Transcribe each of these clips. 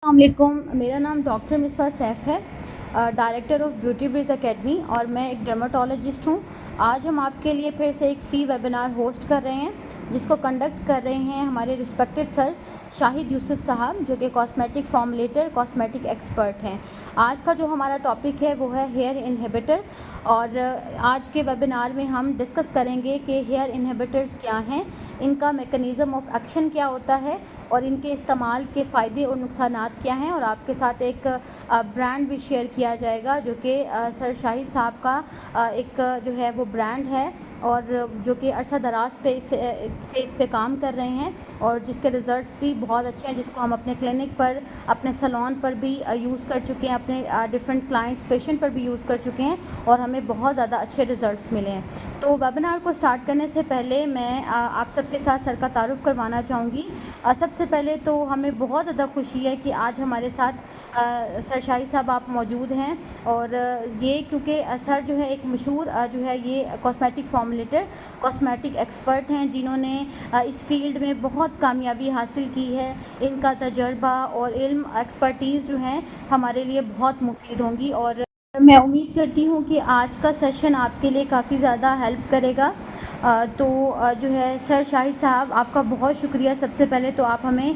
السلام علیکم، میرا نام ڈاکٹر مصباح سیف ہے، director of beauty breeze academy, اور میں ایک ڈرماٹولوجسٹ ہوں۔ آج ہم آپ کے لیے پھر سے ایک فری ویبینار ہوسٹ کر رہے ہیں جس کو کنڈکٹ کر رہے ہیں ہمارے رسپیکٹڈ سر شاہد یوسف صاحب، جو کہ کاسمیٹک فارمولیٹر، کاسمیٹک ایکسپرٹ ہیں۔ آج کا جو ہمارا ٹاپک ہے وہ ہے ہیئر انہیبیٹر، اور آج کے ویبینار میں ہم ڈسکس کریں گے کہ ہیئر انہیبیٹرز کیا ہیں، ان کا میکنزم آف ایکشن کیا ہوتا ہے، اور ان کے استعمال کے فائدے اور نقصانات کیا ہیں، اور آپ کے ساتھ ایک برانڈ بھی شیئر کیا جائے گا جو کہ سر شاہد صاحب کا ایک جو ہے وہ برانڈ ہے، اور جو کہ عرصہ دراز پہ اس پہ کام کر رہے ہیں، اور جس کے ریزلٹس بھی بہت اچھے ہیں، جس کو ہم اپنے کلینک پر، اپنے سلون پر بھی یوز کر چکے ہیں، اپنے ڈفرینٹ کلائنٹس پیشنٹ پر بھی یوز کر چکے ہیں، اور ہمیں بہت زیادہ اچھے ریزلٹس ملے ہیں۔ تو ویبینار کو سٹارٹ کرنے سے پہلے میں آپ سب کے ساتھ سر کا تعارف کروانا چاہوں گی۔ سب سے پہلے تو ہمیں بہت زیادہ خوشی ہے کہ آج ہمارے ساتھ سر شاہد صاحب آپ موجود ہیں، اور یہ کیونکہ سر جو ہے ایک مشہور جو ہے یہ کاسمیٹک فارمولیٹر، کاسمیٹک ایکسپرٹ ہیں، جنہوں نے اس فیلڈ میں بہت کامیابی حاصل کی ہے۔ ان کا تجربہ اور علم، ایکسپرٹیز جو ہیں ہمارے لیے بہت مفید ہوں گی، اور میں امید کرتی ہوں کہ آج کا سیشن آپ کے لیے کافی زیادہ ہیلپ کرے گا۔ تو جو ہے سر شاہد صاحب، آپ کا بہت شکریہ۔ سب سے پہلے تو آپ ہمیں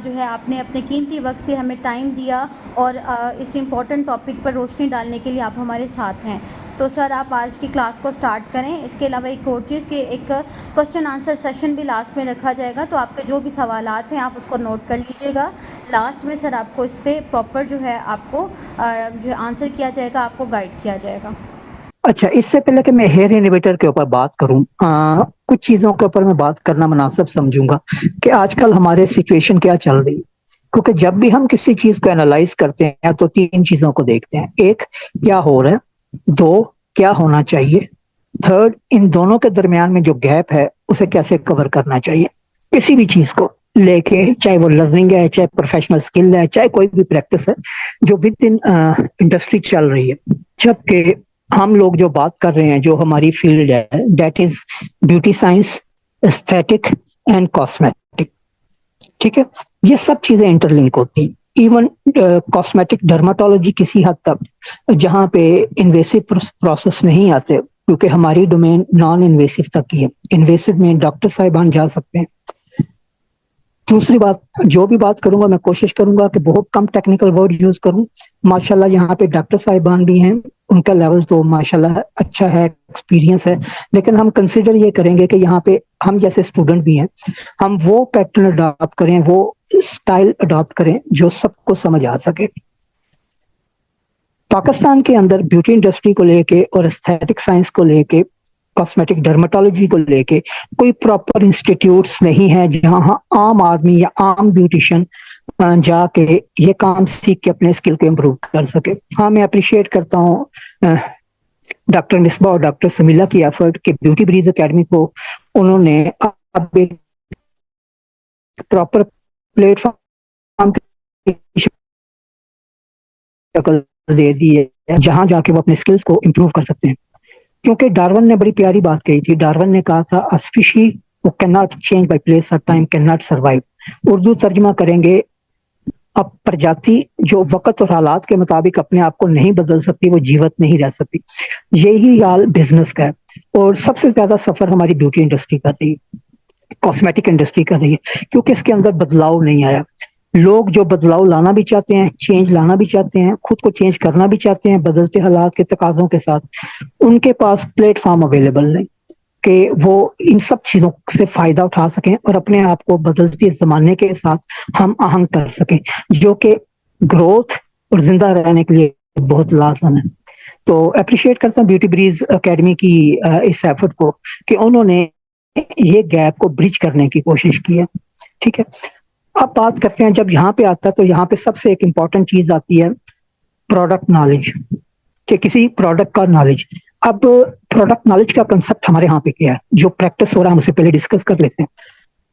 جو ہے آپ نے اپنے قیمتی وقت سے ہمیں ٹائم دیا، اور اس امپورٹنٹ ٹاپک پر روشنی ڈالنے کے لیے آپ ہمارے ساتھ ہیں۔ تو سر آپ آج کی کلاس کو سٹارٹ کریں۔ اس کے علاوہ ایک اور چیز کہ ایک کوسچن آنسر سیشن بھی لاسٹ میں رکھا جائے گا، تو آپ کے جو بھی سوالات ہیں آپ اس کو نوٹ کر لیجیے گا۔ لاسٹ میں سر آپ کو اس پہ پراپر جو ہے آپ کو جو آنسر کیا جائے گا، آپ کو گائیڈ کیا جائے گا۔ اچھا، اس سے پہلے کہ میں ہیئر انہیبیٹر کے اوپر بات کروں، کچھ چیزوں کے اوپر میں بات کرنا مناسب سمجھوں گا کہ آج کل ہمارے سچویشن کیا چل رہی ہے، کیونکہ جب بھی ہم کسی چیز کو انالائز کرتے ہیں تو تین چیزوں کو دیکھتے ہیں: ایک، کیا ہو رہا ہے; دو، کیا ہونا چاہیے; تھرڈ، ان دونوں کے درمیان میں جو گیپ ہے اسے کیسے کور کرنا چاہیے۔ کسی بھی چیز کو لے کے، چاہے وہ لرننگ ہے، چاہے پروفیشنل سکل ہے، چاہے کوئی بھی پریکٹس ہے جو ود ان انڈسٹری چل رہی ہے، جبکہ ہم لوگ جو بات کر رہے ہیں، جو ہماری فیلڈ ہے، that is beauty science, aesthetic and cosmetic. ٹھیک ہے، یہ سب چیزیں انٹر لنک ہوتی ہیں۔ ایون کاسمیٹک ڈرماٹولوجی کسی حد تک، جہاں پہ انویسو پروسیس نہیں آتے، کیونکہ ہماری ڈومین نان انویسو تک ہی ہے۔ انویسو میں ڈاکٹر صاحبان جا سکتے ہیں۔ دوسری بات، جو بھی بات کروں گا میں کوشش کروں گا کہ بہت کم ٹیکنیکل ورڈ یوز کروں۔ ماشاءاللہ یہاں پہ ڈاکٹر صاحبان بھی ہیں، ان کا لیول تو ماشاءاللہ اچھا ہے، ایکسپیرینس ہے، لیکن ہم کنسیڈر یہ کریں گے کہ یہاں پہ ہم جیسے اسٹوڈنٹ بھی ہیں، ہم وہ پیٹرن اڈاپٹ کریں، وہ اسٹائل اڈاپٹ کریں جو سب کو سمجھ آ سکے۔ پاکستان کے اندر بیوٹی انڈسٹری کو لے کے اور ایستھیٹک سائنس کو لے کے، کاسمیٹک ڈرماٹولوجی کو لے کے کوئی پراپر انسٹیٹیوٹس نہیں ہے جہاں عام آدمی یا عام بیوٹیشین جا کے یہ کام سیکھ کے اپنے اسکل کو امپروو کر سکے۔ ہاں، میں اپریشیٹ کرتا ہوں ڈاکٹر مصباح اور ڈاکٹر سمیلہ کی ایفرٹ کہ بیوٹی بریز اکیڈمی کو انہوں نے اب ایک پراپر پلیٹ فارم شکل دے دی ہے جہاں جا کے وہ اپنے اسکلس کو امپروو کر سکتے ہیں۔ کیونکہ ڈارون نے بڑی پیاری بات کہی تھی، ڈارون نے کہا تھا species can not change by place اور time can not survive. Urdu ترجمہ کریں گے، اب پرجاتی جو وقت اور حالات کے مطابق اپنے آپ کو نہیں بدل سکتی، وہ جیوت نہیں رہ سکتی۔ یہی حال بزنس کا ہے، اور سب سے زیادہ سفر ہماری بیوٹی انڈسٹری کر رہی ہے، کاسمیٹک انڈسٹری کر رہی ہے، کیونکہ اس کے اندر بدلاؤ نہیں آیا۔ لوگ جو بدلاؤ لانا بھی چاہتے ہیں، چینج لانا بھی چاہتے ہیں، خود کو چینج کرنا بھی چاہتے ہیں بدلتے حالات کے تقاضوں کے ساتھ، ان کے پاس پلیٹ فارم اویلیبل نہیں کہ وہ ان سب چیزوں سے فائدہ اٹھا سکیں اور اپنے آپ کو بدلتے زمانے کے ساتھ ہم آہنگ کر سکیں، جو کہ گروتھ اور زندہ رہنے کے لیے بہت لازم ہے۔ تو اپریشیٹ کرتا ہوں بیوٹی بریز اکیڈمی کی اس ایفرٹ کو کہ انہوں نے یہ گیپ کو برج کرنے کی کوشش کی ہے۔ ٹھیک ہے، اب بات کرتے ہیں، جب یہاں پہ آتا ہے تو یہاں پہ سب سے ایک امپورٹنٹ چیز آتی ہے پروڈکٹ نالج، کہ کسی پروڈکٹ کا نالج۔ اب پروڈکٹ نالج کا کنسپٹ ہمارے ہاں پہ کیا ہے، جو پریکٹس ہو رہا ہے ہم اسے پہلے ڈسکس کر لیتے ہیں،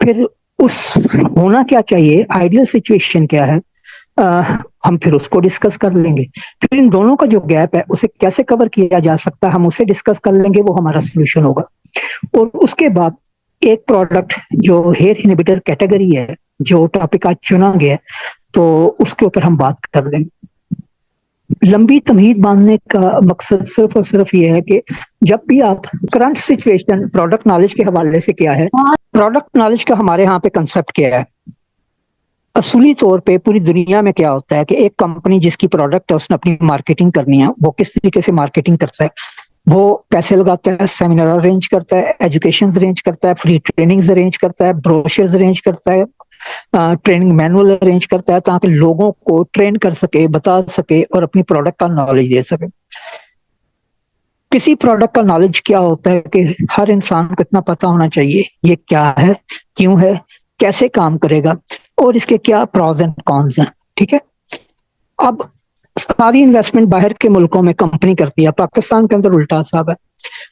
پھر اس ہونا کیا چاہیے، آئیڈیل سچویشن کیا ہے، ہم پھر اس کو ڈسکس کر لیں گے، پھر ان دونوں کا جو گیپ ہے اسے کیسے کور کیا جا سکتا ہے ہم اسے ڈسکس کر لیں گے، وہ ہمارا سولوشن ہوگا۔ اور اس کے بعد ایک پروڈکٹ جو ہیئر انہیبیٹر کیٹیگری ہے، جو ٹاپک آج چنا گیا ہے، تو اس کے اوپر ہم بات کر لیں گے۔ لمبی تمہید باندھنے کا مقصد صرف اور صرف یہ ہے کہ جب بھی آپ کرنٹ سچویشن پروڈکٹ نالج کے حوالے سے کیا ہے، پروڈکٹ نالج کا ہمارے ہاں پہ کنسپٹ کیا ہے۔ اصولی طور پہ پوری دنیا میں کیا ہوتا ہے کہ ایک کمپنی جس کی پروڈکٹ ہے اس نے اپنی مارکیٹنگ کرنی ہے، وہ کس طریقے سے مارکیٹنگ کرتا ہے؟ وہ پیسے لگاتا ہے، سیمینار ارینج کرتا ہے، ایجوکیشن ارینج کرتا ہے، فری ٹریننگز ارینج کرتا ہے، بروشرز ارینج کرتا ہے، ٹریننگ مینول ارینج کرتا ہے تاکہ لوگوں کو ٹرین کر سکے، بتا سکے اور اپنی پروڈکٹ کا نالج دے سکے۔ کسی پروڈکٹ کا نالج کیا ہوتا ہے کہ ہر انسان کو اتنا پتا ہونا چاہیے یہ کیا ہے، کیوں ہے، کیسے کام کرے گا اور اس کے کیا پروز اینڈ کونز ہیں، ٹھیک ہے۔ اب ساری انویسٹمنٹ باہر کے ملکوں میں کمپنی کرتی ہے، پاکستان کے اندر الٹا صاحب ہے،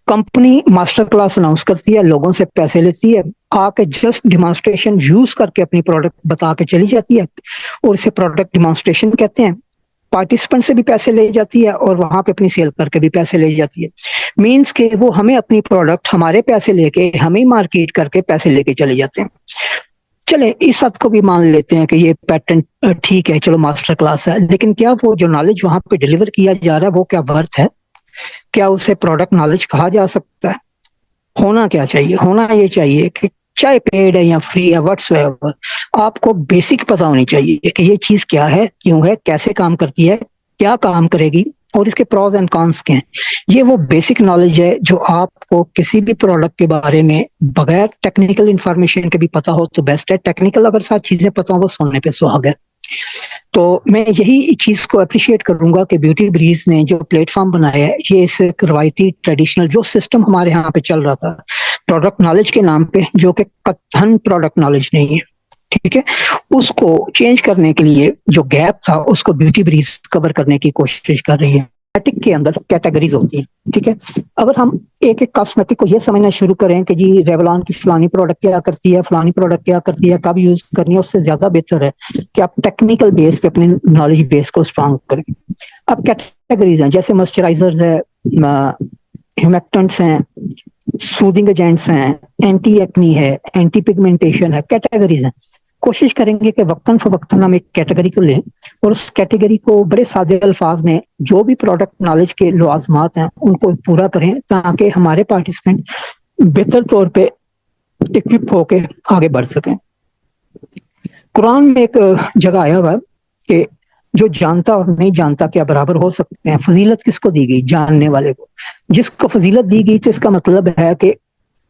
کمپنی ماسٹر کلاس اناؤنس کرتی ہے، لوگوں سے پیسے لیتی ہے، آ کے جسٹ ڈیمانسٹریشن یوز کر کے اپنی پروڈکٹ بتا کے چلی جاتی ہے اور اسے پروڈکٹ ڈیمانسٹریشن کہتے ہیں۔ پارٹیسپینٹ سے بھی پیسے لے جاتی ہے اور وہاں پہ اپنی سیل کر کے بھی پیسے لے جاتی ہے، مینس کہ وہ ہمیں اپنی پروڈکٹ ہمارے پیسے لے کے ہمیں مارکیٹ کر کے پیسے لے کے چلے جاتے ہیں۔ چلے اس حد کو بھی مان لیتے ہیں کہ یہ پیٹنٹ ٹھیک ہے، چلو ماسٹر کلاس ہے، لیکن کیا وہ جو نالج وہاں پہ ڈیلیور کیا جا رہا ہے وہ کیا ورتھ ہے؟ کیا اسے پروڈکٹ نالج کہا جا سکتا ہے؟ ہونا کیا چاہیے؟ ہونا یہ چاہیے کہ چاہے پیڈ ہے یا فری ہے واٹس ایور، آپ کو بیسک پتا ہونی چاہیے کہ یہ چیز کیا ہے، کیوں ہے، کیسے کام کرتی ہے، کیا کام کرے گی اور اس کے پروز اینڈ کانس کیا ہیں۔ یہ وہ بیسک نالج ہے جو آپ کو کسی بھی پروڈکٹ کے بارے میں بغیر ٹیکنیکل انفارمیشن کے بھی پتا ہو تو بیسٹ ہے، ٹیکنیکل اگر ساتھ چیزیں پتا ہو وہ سننے پہ سہاگ ہے۔ تو میں یہی چیز کو اپریشیٹ کروں گا کہ بیوٹی بریز نے جو پلیٹ فارم بنایا ہے، یہ اس روایتی ٹریڈیشنل جو سسٹم ہمارے ہاں پہ چل رہا تھا پروڈکٹ نالج کے نام پہ، جو کہ قطعاً پروڈکٹ نالج نہیں ہے، ٹھیک ہے، اس کو چینج کرنے کے لیے جو گیپ تھا اس کو بیوٹی بریز کور کرنے کی کوشش کر رہی ہے۔ کاسمیٹک کے اندر کیٹیگریز ہوتی ہیں، ٹھیک ہے۔ اگر ہم ایک ایک کاسمیٹک کو یہ سمجھنا شروع کریں کہ جی ریولان کی فلانی پروڈکٹ کیا کرتی ہے، فلانی پروڈکٹ کیا کرتی ہے، کب یوز کرنی ہے، اس سے زیادہ بہتر ہے کہ آپ ٹیکنیکل بیس پہ اپنے نالج بیس کو اسٹرانگ کریں۔ اب کیٹیگریز ہیں جیسے موئسچرائزرز ہے، ہیومیکٹنٹس ہیں، سودنگ ایجنٹس ہیں، اینٹی ایکنی ہے، اینٹی پگمنٹیشن ہے، کیٹیگریز ہیں۔ کوشش کریں گے کہ وقتاً فوقتاً ہم ایک کیٹیگری کو لیں اور اس کیٹیگری کو بڑے سادے الفاظ میں جو بھی پروڈکٹ نالج کے لوازمات ہیں ان کو پورا کریں تاکہ ہمارے پارٹیسپینٹ بہتر طور پہ اکوپ ہو کے آگے بڑھ سکیں۔ قرآن میں ایک جگہ آیا ہوا ہے کہ جو جانتا اور نہیں جانتا کیا برابر ہو سکتے ہیں۔ فضیلت کس کو دی گئی؟ جاننے والے کو۔ جس کو فضیلت دی گئی تو اس کا مطلب ہے کہ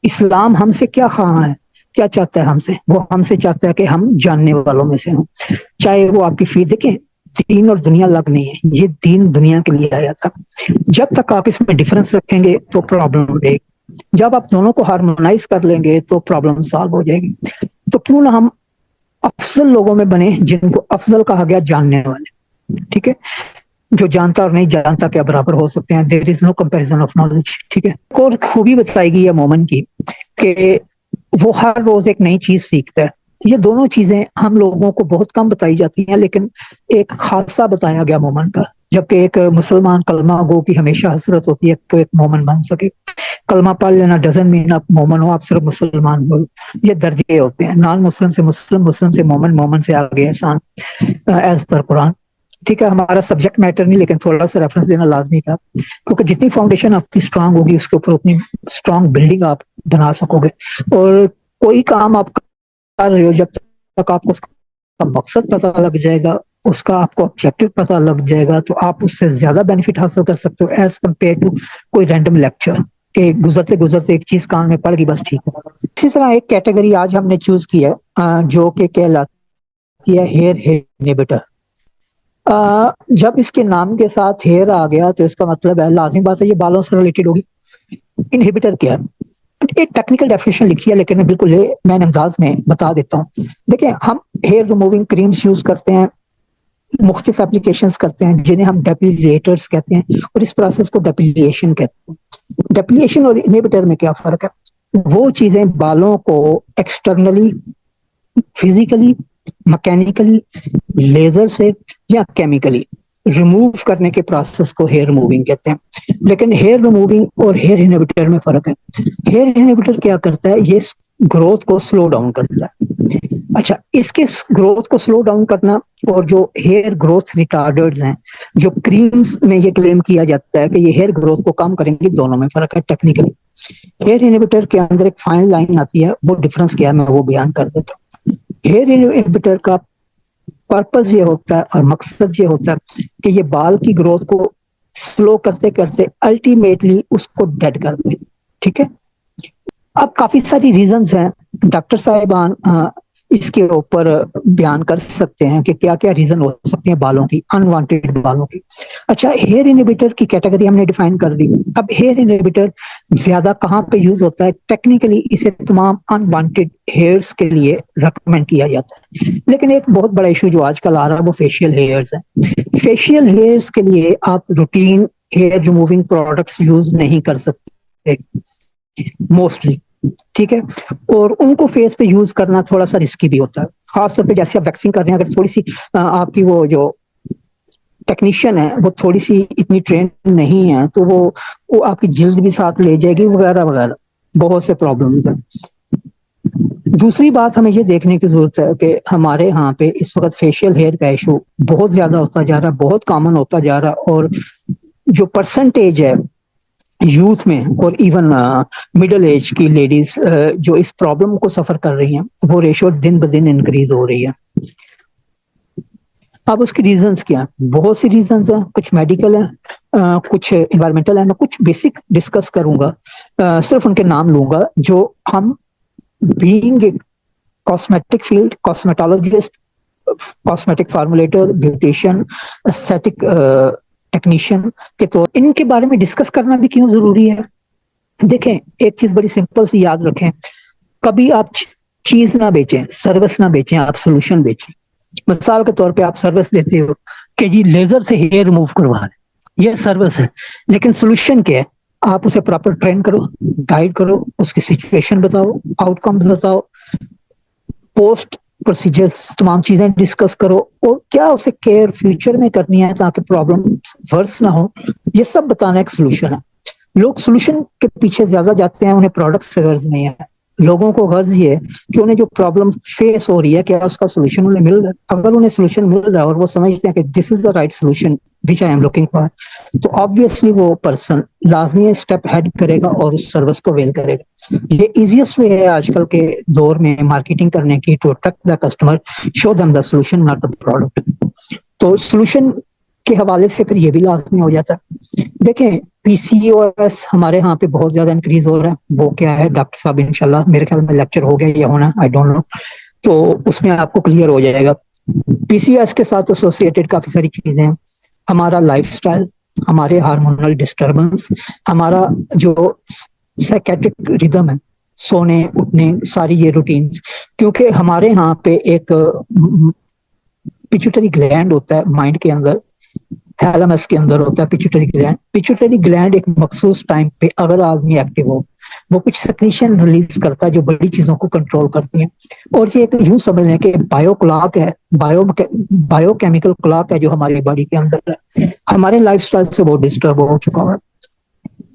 اسلام ہم سے کیا خواہاں ہے، کیا چاہتا ہے ہم سے؟ وہ ہم سے چاہتا ہے کہ ہم جاننے والوں میں سے ہوں، چاہے وہ آپ کی فی دیکھیں، دین اور دنیا الگ نہیں ہے، یہ دین دنیا کے لیے آیا تھا۔ جب تک آپ اس میں ڈفرنس رکھیں گے تو پرابلم ہو جائے گی، جب آپ دونوں کو ہارمونائز کر لیں گے تو پرابلم سالو ہو جائے گی۔ تو کیوں نہ ہم افضل لوگوں میں بنے جن کو افضل کہا گیا، جاننے والے، ٹھیک ہے۔ جو جانتا اور نہیں جانتا کیا برابر ہو سکتے ہیں، دیر از نو کمپیریزن آف نالج، ٹھیک ہے۔ اور خوبی بتائی گئی ہے مومن کی کہ وہ ہر روز ایک نئی چیز سیکھتا ہے۔ یہ دونوں چیزیں ہم لوگوں کو بہت کم بتائی جاتی ہیں، لیکن ایک خاصہ بتایا گیا مومن کا، جبکہ ایک مسلمان کلمہ گو کی ہمیشہ حسرت ہوتی ہے تو ایک مومن بن سکے۔ کلمہ پڑھ لینا ڈزنٹ مین آپ مومن ہو، آپ صرف مسلمان ہو، یہ درجے ہوتے ہیں، نان مسلم سے مسلم، مسلم سے مومن، مومن سے آگے احسان، ایز پر قرآن، ٹھیک ہے۔ ہمارا سبجیکٹ میٹر نہیں، لیکن تھوڑا سا ریفرنس دینا لازمی تھا کیونکہ جتنی فاؤنڈیشن آپ کی اسٹرانگ ہوگی اس کے اوپر اتنی اسٹرانگ بلڈنگ آپ بنا سکو گے۔ اور کوئی کام آپ کر رہے ہو جب تک آپ کو اس کا مقصد پتہ لگ جائے گا، اس کا آپ کو آبجیکٹو پتہ لگ جائے گا، تو آپ اس سے زیادہ بینیفٹ حاصل کر سکتے ہو ایز کمپیئر ٹو کوئی رینڈم لیکچر کہ گزرتے گزرتے ایک چیز کان میں پڑ گئی بس ٹھیک ہے۔ اسی طرح ایک کیٹیگری آج ہم نے چوز کی ہے جو کہ کہلاتی ہے ہیئر انہیبیٹر۔ جب اس کے نام کے ساتھ ہیئر آ گیا تو اس کا مطلب ہے لازمی بات ہے یہ بالوں سے ریلیٹڈ ہوگی۔ انہیبیٹر کیا ہے؟ ایک ٹیکنیکل ڈیفینیشن لکھی ہے لیکن میں بالکل مین انداز میں بتا دیتا ہوں۔ دیکھیں، him here removing creams use کرتے ہیں، مختلف اپلیکیشنز کرتے ہیں جنہیں ہم ڈیپیلیٹرز کہتے ہیں، اور اس پروسیس کو ڈیپیلیشن کہتے ہیں۔ ڈیپیلیشن اور انہیبیٹر میں کیا فرق ہے؟ وہ چیزیں بالوں کو ایکسٹرنلی، فزیکلی، مکینیکلی، لیزر سے یا کیمیکلی ریموو کرنے کے پروسیس کو ہیئر ریموونگ کہتے ہیں۔ لیکن ہیئر ریموونگ اور ہیئر انہیبیٹر میں فرق ہے۔ ہیئر انہیبیٹر کیا کرتا ہے؟ یہ گروتھ کو سلو ڈاؤن کرتا ہے۔ اچھا، اس کے گروتھ کو سلو ڈاؤن کرنا اور جو ہیئر گروتھ ریٹارڈرز ہیں جو کریمز میں یہ کلیم کیا جاتا ہے کہ یہ ہیئر گروتھ کو کم کریں گے، دونوں میں فرق ہے ٹیکنیکلی. ہیئر انہیبیٹر کے اندر ایک فائن لائن آتی ہے، وہ ڈفرنس کیا ہے میں وہ بیان کر دیتا ہوں. ہیئر انہیبیٹر کا پرپز یہ ہوتا ہے اور مقصد یہ ہوتا ہے کہ یہ بال کی گروتھ کو سلو کرتے کرتے الٹیمیٹلی اس کو ڈیڈ کر دیں. ٹھیک ہے، اب کافی ساری ریزنز ہیں، ڈاکٹر صاحبان اس کے اوپر بیان کر سکتے ہیں کہ کیا کیا ریزن ہو سکتے ہیں بالوں کی، انوانٹیڈ بالوں کی. اچھا، ہیئر انہیبیٹر کی کیٹیگری ہم نے ڈیفائن کر دی. اب ہیئر انہیبیٹر زیادہ کہاں پہ یوز ہوتا ہے؟ ٹیکنیکلی اسے تمام انوانٹیڈ ہیئرس کے لیے ریکمینڈ کیا جاتا ہے. لیکن ایک بہت بڑا ایشو جو آج کل آ رہا ہے وہ فیشیل ہیئرز ہیں. فیشیل ہیئرس کے لیے آپ routine hair removing products use نہیں کر سکتے موسٹلی. ٹھیک ہے، اور ان کو فیس پہ یوز کرنا تھوڑا سا رسکی بھی ہوتا ہے، خاص طور پہ جیسے آپ ویکسنگ کر رہے ہیں. اگر تھوڑی سی آپ کی وہ جو ٹیکنیشین ہے وہ تھوڑی سی اتنی ٹرینڈ نہیں ہے تو وہ آپ کی جلد بھی ساتھ لے جائے گی وغیرہ وغیرہ، بہت سے پرابلمز ہیں. دوسری بات ہمیں یہ دیکھنے کی ضرورت ہے کہ ہمارے ہاں پہ اس وقت فیشیل ہیئر کا ایشو بہت زیادہ ہوتا جا رہا ہے، بہت کامن ہوتا جا رہا ہے. اور جو پرسنٹیج ہے یوتھ میں اور ایون مڈل ایج کی لیڈیز جو اس پرابلم کو سفر کر رہی ہیں، وہ ریشو دن بدن انکریز ہو رہی ہے. اب اس کی ریزنز کیا ہیں؟ بہت سی ریزنز ہیں، کچھ میڈیکل ہیں، کچھ انوائرمنٹل ہیں. میں کچھ بیسک ڈسکس کروں گا، صرف ان کے نام لوں گا جو ہم being a cosmetic field, cosmetologist, cosmetic formulator, beautician, aesthetic technician کے طور ان کے بارے میں ڈسکس کرنا بھی کیوں ضروری ہے. دیکھیں، ایک چیز بڑی سمپل سی یاد رکھیں، کبھی آپ چیز نہ بیچیں، سروس نہ بیچیں، آپ سولوشن بیچیں. مثال کے طور پہ آپ سروس دیتے ہو کہ جی لیزر سے ہیئر ریموو کروا لیں، یہ سروس ہے. لیکن سولوشن کیا ہے؟ آپ اسے پراپر ٹرین کرو، گائیڈ کرو، اس کی سچویشن بتاؤ، آؤٹ کم بتاؤ، پوسٹ پروسیجرز تمام چیزیں ڈسکس کرو، اور کیا اسے کیئر فیوچر میں کرنی ہے تاکہ پرابلم ورس نہ ہو، یہ سب بتانا ایک سولوشن ہے. لوگ سولوشن کے پیچھے زیادہ جاتے ہیں، انہیں پروڈکٹ سے غرض نہیں ہے. لوگوں کو غرض یہ ہے کہ انہیں جو پرابلم فیس ہو رہی ہے کیا اس کا سولوشن انہیں مل رہا ہے. اگر انہیں سولوشن مل رہا ہے اور وہ سمجھتے ہیں کہ this is the right solution which I am looking for, تو آبویسلی وہ پرسن لازمی اسٹیپ ہیڈ کرے گا اور اس سروس کو ویل کرے گا. یہ ایزیسٹ وے ہے آج کل کے دور میں مارکیٹنگ کرنے کی، to attract the customer, show them the solution not the product. تو سولوشن کے حوالے سے پھر یہ بھی لازمی ہو جاتا ہے. دیکھیں، پی سی او ایس ہمارے ہاں پہ بہت زیادہ انکریز ہو رہا ہے. وہ کیا ہے ڈاکٹر صاحب انشاءاللہ میرے خیال میں لیکچر ہو گیا یا ہونا، آئی ڈونٹ نو، تو اس میں آپ کو کلیئر ہو جائے گا. پی سی او ایس کے ساتھ ایسوسیٹڈ کافی ساری چیزیں ہیں، ہمارا لائف سٹائل، ہمارے ہارمونل ڈسٹربنس، ہمارا جو سائیکیٹرک ریدم ہے، سونے اٹھنے، ساری یہ روٹینز. کیونکہ ہمارے ہاں پہ ایک پیچوٹری گلینڈ ہوتا ہے مائنڈ کے اندر، تھیلمس کے اندر ہوتا ہے پیچوٹری گلینڈ. پیچوٹری گلینڈ ایک مخصوص ٹائم پہ اگر آدمی ایکٹیو ہو، وہ کچھ سیکریشن ریلیز کرتا ہے جو بڑی چیزوں کو کنٹرول کرتی ہیں. اور یہ ایک یوں سمجھ لیں کہ بایو کلاک ہے، بایو کیمیکل کلاک ہے جو ہماری باڈی کے اندر ہے. ہمارے لائف سٹائل سے وہ ڈسٹرب ہو چکا ہے.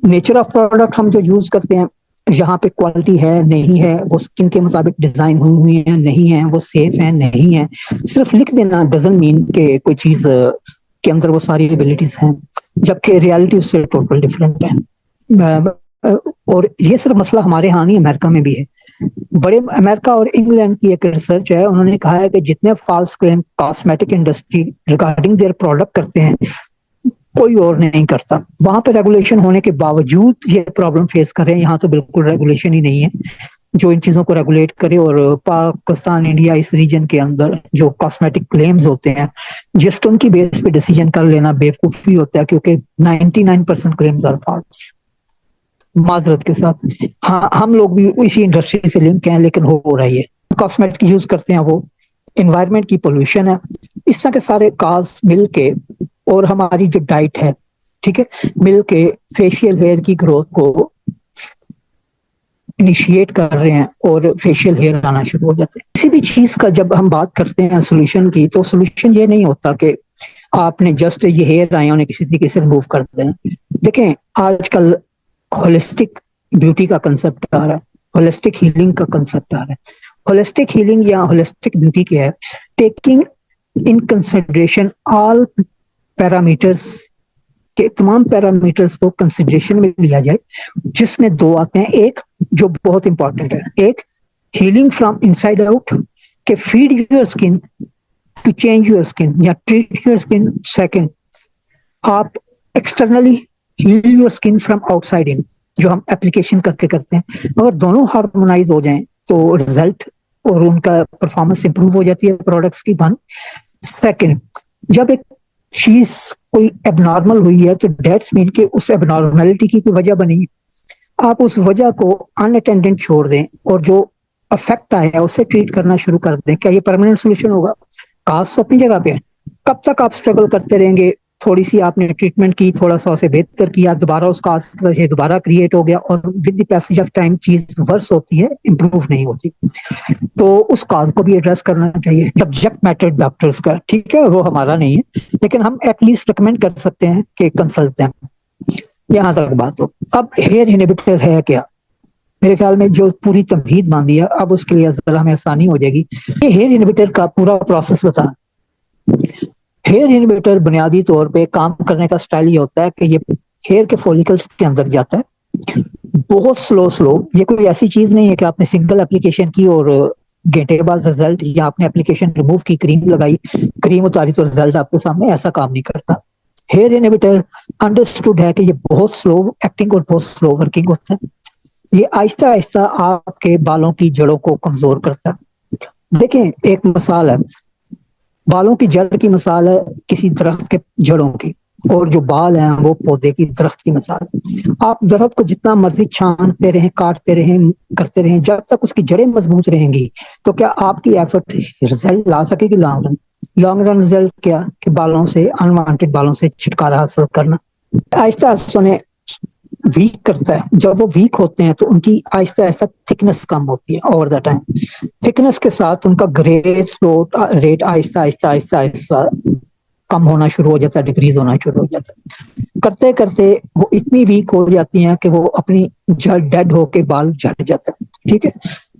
نیچر آف پروڈکٹ ہم جو یوز کرتے ہیں، یہاں پہ کوالٹی ہے نہیں ہے، وہ اسکن کے مطابق ڈیزائن ہوئی ہیں نہیں ہے، وہ سیف ہیں نہیں ہے، صرف لکھ دینا ڈزنٹ مین کہ کوئی چیز کے اندر وہ ساری ایبلٹیز ہیں، جبکہ ریالٹی اس سے ٹوٹل ڈفرینٹ ہے. اور یہ صرف مسئلہ ہمارے ہاں نہیں، امریکہ میں بھی ہے. بڑے امریکہ اور انگلینڈ کی ایک ریسرچ ہے، انہوں نے کہا ہے کہ جتنے false claim cosmetic industry regarding their product کرتے ہیں کوئی اور نہیں کرتا. وہاں پہ ریگولیشن ہونے کے باوجود یہ پرابلم فیس کر رہے ہیں. یہاں تو بالکل ریگولیشن ہی نہیں ہے جو ان چیزوں کو ریگولیٹ کرے. اور پاکستان، انڈیا، اس ریجن کے اندر جو کاسمیٹک کلیمز ہوتے ہیں جسٹ ان کی بیس پہ ڈیسیجن کر لینا بیوقوفی ہوتا ہے، کیونکہ 99% کلیمز آر فالس. معذرت کے ساتھ، ہاں ہم لوگ بھی اسی انڈسٹری سے لنک ہیں، لیکن ہو رہی ہے کاسمیٹک یوز کرتے ہیں، وہ انوائرمنٹ کی پولوشن ہے، اس طرح کے سارے کاز مل کے، اور ہماری جو ڈائٹ ہے، ٹھیک ہے، مل کے فیشیل ہیئر کی گروتھ کو انیشیٹ کر رہے ہیں اور فیشیل ہیئر آنا شروع ہو جاتے ہیں. کسی بھی چیز کا جب ہم بات کرتے ہیں سولوشن کی، تو سولوشن یہ نہیں ہوتا کہ آپ نے جسٹ یہ ہیئر آئے انہیں کسی طریقے سے ریموو کر دینا. دیکھیں، آج کل ہولسٹک بیوٹی کا کنسپٹ آ رہا ہے، ہولسٹک ہیلنگ کا کنسپٹ آ رہا ہے. ہوlistic healing یا holistic beauty کیا ہے؟ taking in consideration all parameters کہ تمام پیرامیٹرز کو کنسیڈریشن میں لیا جائے، جس میں دو آتے ہیں. ایک جو بہت امپورٹنٹ ہے، ایک healing from inside out کہ feed your skin to change your skin یا ٹریٹ یور اسکن. سیکنڈ آپ externally heal your skin from outside in جو ہم اپلیکیشن کر کے کرتے ہیں. اگر دونوں ہارمونائز ہو جائیں تو رزلٹ اور ان کا پرفارمنس امپروو ہو جاتی ہے پروڈکٹس کی بن. سیکنڈ جب ایک چیز کوئی اب نارمل ہوئی ہے تو دیٹس مین کہ اس اب نارملٹی کی کوئی وجہ بنی ہے. آپ اس وجہ کو ان اٹینڈنٹ چھوڑ دیں اور جو افیکٹ آیا ہے اسے ٹریٹ کرنا شروع کر دیں. کیا یہ پرماننٹ سولوشن ہوگا؟ کاز تو اپنی جگہ پہ ہے. کب تک آپ اسٹرگل کرتے رہیں گے؟ تھوڑی سی آپ نے ٹریٹمنٹ کی، تھوڑا سا اسے بہتر کیا، دوبارہ اس کاز کی وجہ دوبارہ کریٹ ہو گیا اور with the passage of time چیز ورس ہوتی ہے، امپروو نہیں ہوتی. تو اس کاز کو بھی ایڈریس کرنا چاہیے. سبجیکٹ میٹر ڈاکٹرز کا ٹھیک ہے وہ ہمارا نہیں ہے، لیکن ہم ایٹ لیسٹ ریکمینڈ کر سکتے ہیں کہ کنسلٹ دیں. یہاں تک بات ہو. اب ہیئر انہیبیٹر ہے کیا؟ میرے خیال میں جو پوری تمہید باندھی ہے اب اس کے لیے ذرا ہمیں آسانی ہو جائے گی. یہ ہیئر انہیبیٹر کا پورا پروسیس بتا. ہیئر انہیبیٹر بنیادی طور پہ کام کرنے کا سٹائل یہ ہوتا ہے کہ یہ ہیئر کے فولیکلز کے اندر جاتا ہے بہت سلو. یہ کوئی ایسی چیز نہیں ہے کہ آپ نے سنگل اپلیکیشن کی اور گھنٹے کے بعد رزلٹ، یا آپ نے اپلیکیشن ریموو کی، کریم لگائی، کریم اتاری تو رزلٹ آپ کے سامنے. ایسا کام نہیں کرتا. ہیئر انہیبیٹر انڈرسٹوڈ ہے کہ یہ بہت سلو ایکٹنگ اور بہت سلو ورکنگ ہوتا ہے. یہ آہستہ آہستہ آپ کے بالوں کی جڑوں کو کمزور کرتا ہے. دیکھیں ایک مثال ہے، بالوں کی جڑ کی مثال ہے کسی درخت کے جڑوں کی، اور جو بال ہیں وہ پودے کی درخت کی مثال ہے. آپ درخت کو جتنا مرضی چھانتے رہیں، کاٹتے رہیں، کرتے رہیں، جب تک اس کی جڑیں مضبوط رہیں گی تو کیا آپ کی ایفرٹ رزلٹ لا سکے گی؟ لانگ رن رزلٹ کیا کہ بالوں سے، انوانٹیڈ بالوں سے چھٹکارا حاصل کرنا. آہستہ آہستہ انہیں ویک کرتا ہے. جب وہ ویک ہوتے ہیں تو ان کی آہستہ آہستہ تھکنس کم ہوتی ہے اوور دا ٹائم. تھکنس کے ساتھ ان کا گریز فلو ریٹ آہستہ آہستہ آہستہ آہستہ کم ہونا شروع ہو جاتا ہے، ڈکریز ہونا شروع ہو جاتا ہے. کرتے کرتے وہ اتنی ویک ہو جاتی ہیں کہ وہ اپنی جڑ ڈیڈ ہو کے بال جھڑ جاتا ہے. ٹھیک ہے،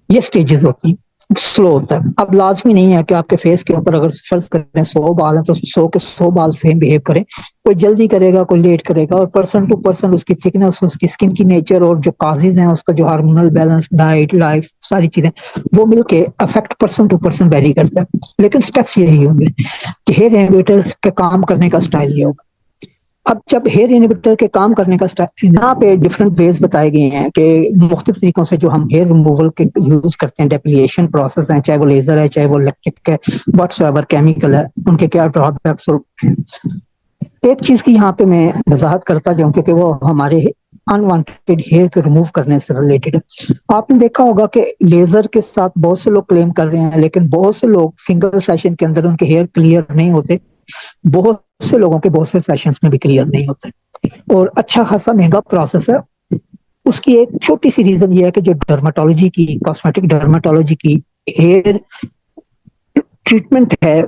یہ سٹیجز ہوتی ہیں. سلو ہوتا ہے. اب لازمی نہیں ہے کہ آپ کے فیس کے اوپر اگر فرض کریں 100 بال ہیں تو 100 کے 100 بال سیم بہیو کریں. کوئی جلدی کرے گا، کوئی لیٹ کرے گا، اور پرسن ٹو پرسن اس کی تھکنس، اس کی اسکن کی نیچر اور جو کازز ہیں اس کا جو ہارمونل بیلنس، ڈائٹ، لائف، ساری چیزیں وہ مل کے affect person to person vary کرتا ہے. لیکن سٹیپس یہی ہوں گے کہ ہیئر انہیبیٹر کے کام کرنے کا سٹائل یہ ہوگا. اب جب ہیئر انہیبیٹر کے کام کرنے کا سٹائل، یہاں پہ ڈفرنٹ ویز بتائے گئے ہیں کہ مختلف طریقوں سے جو ہم ہیئر ریموول کے یوز کرتے ہیں، ڈیپلیشن پروسیس ہیں، چاہے وہ لیزر ہے، چاہے وہ الیکٹرک ہے، واٹس ایور کیمیکل ہے، ان کے کیا ڈرا بیکس ہیں. ایک چیز کی یہاں پہ میں وضاحت کرتا جاؤں کیونکہ وہ ہمارے انوانٹیڈ ہیئر کو ریموو کرنے سے ریلیٹڈ ہے. آپ نے دیکھا ہوگا کہ لیزر کے ساتھ بہت سے لوگ کلیم کر رہے ہیں، لیکن بہت سے لوگ سنگل سیشن کے اندر ان کے ہیئر کلیئر نہیں ہوتے. بہت سے لوگوں کے بہت سے سیشنز میں بھی کلیئر نہیں ہوتے، اور اچھا خاصا مہنگا پروسیس ہے. اس کی ایک چھوٹی سی ریزن یہ ہے کہ جو ڈرماٹولوجی کی، کاسمیٹک ڈرماٹولوجی کی ہیئر ٹریٹمنٹ ہے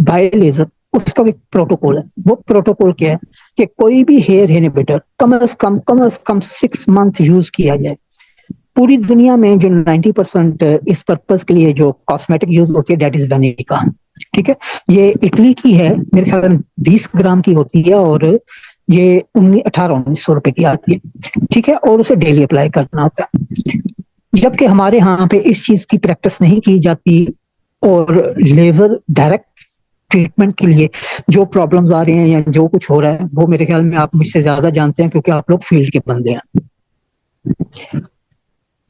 بائی لیزر، اس کا ایک پروٹوکول ہے. وہ پروٹوکول کیا ہے کہ کوئی بھی ہیئر انہیبیٹر کم از کم 6 منتھ یوز کیا جائے. پوری دنیا میں جو 90% اس پرپز کے لیے جو کاسمیٹک یوز ہوتی ہے دیٹ از وینیکا. ٹھیک ہے، یہ اٹلی کی ہے، میرے خیال میں 20 گرام کی ہوتی ہے اور یہ 1800 روپے کی آتی ہے. ٹھیک ہے، اور اسے ڈیلی اپلائی کرنا ہوتا ہے. جبکہ ہمارے ہاں پہ اس چیز کی پریکٹس نہیں کی جاتی، اور لیزر ڈائریکٹ ٹریٹمنٹ کے لیے جو پرابلمز آ رہے ہیں یا جو کچھ ہو رہا ہے وہ میرے خیال میں آپ مجھ سے زیادہ جانتے ہیں کیونکہ آپ لوگ فیلڈ کے بندے ہیں.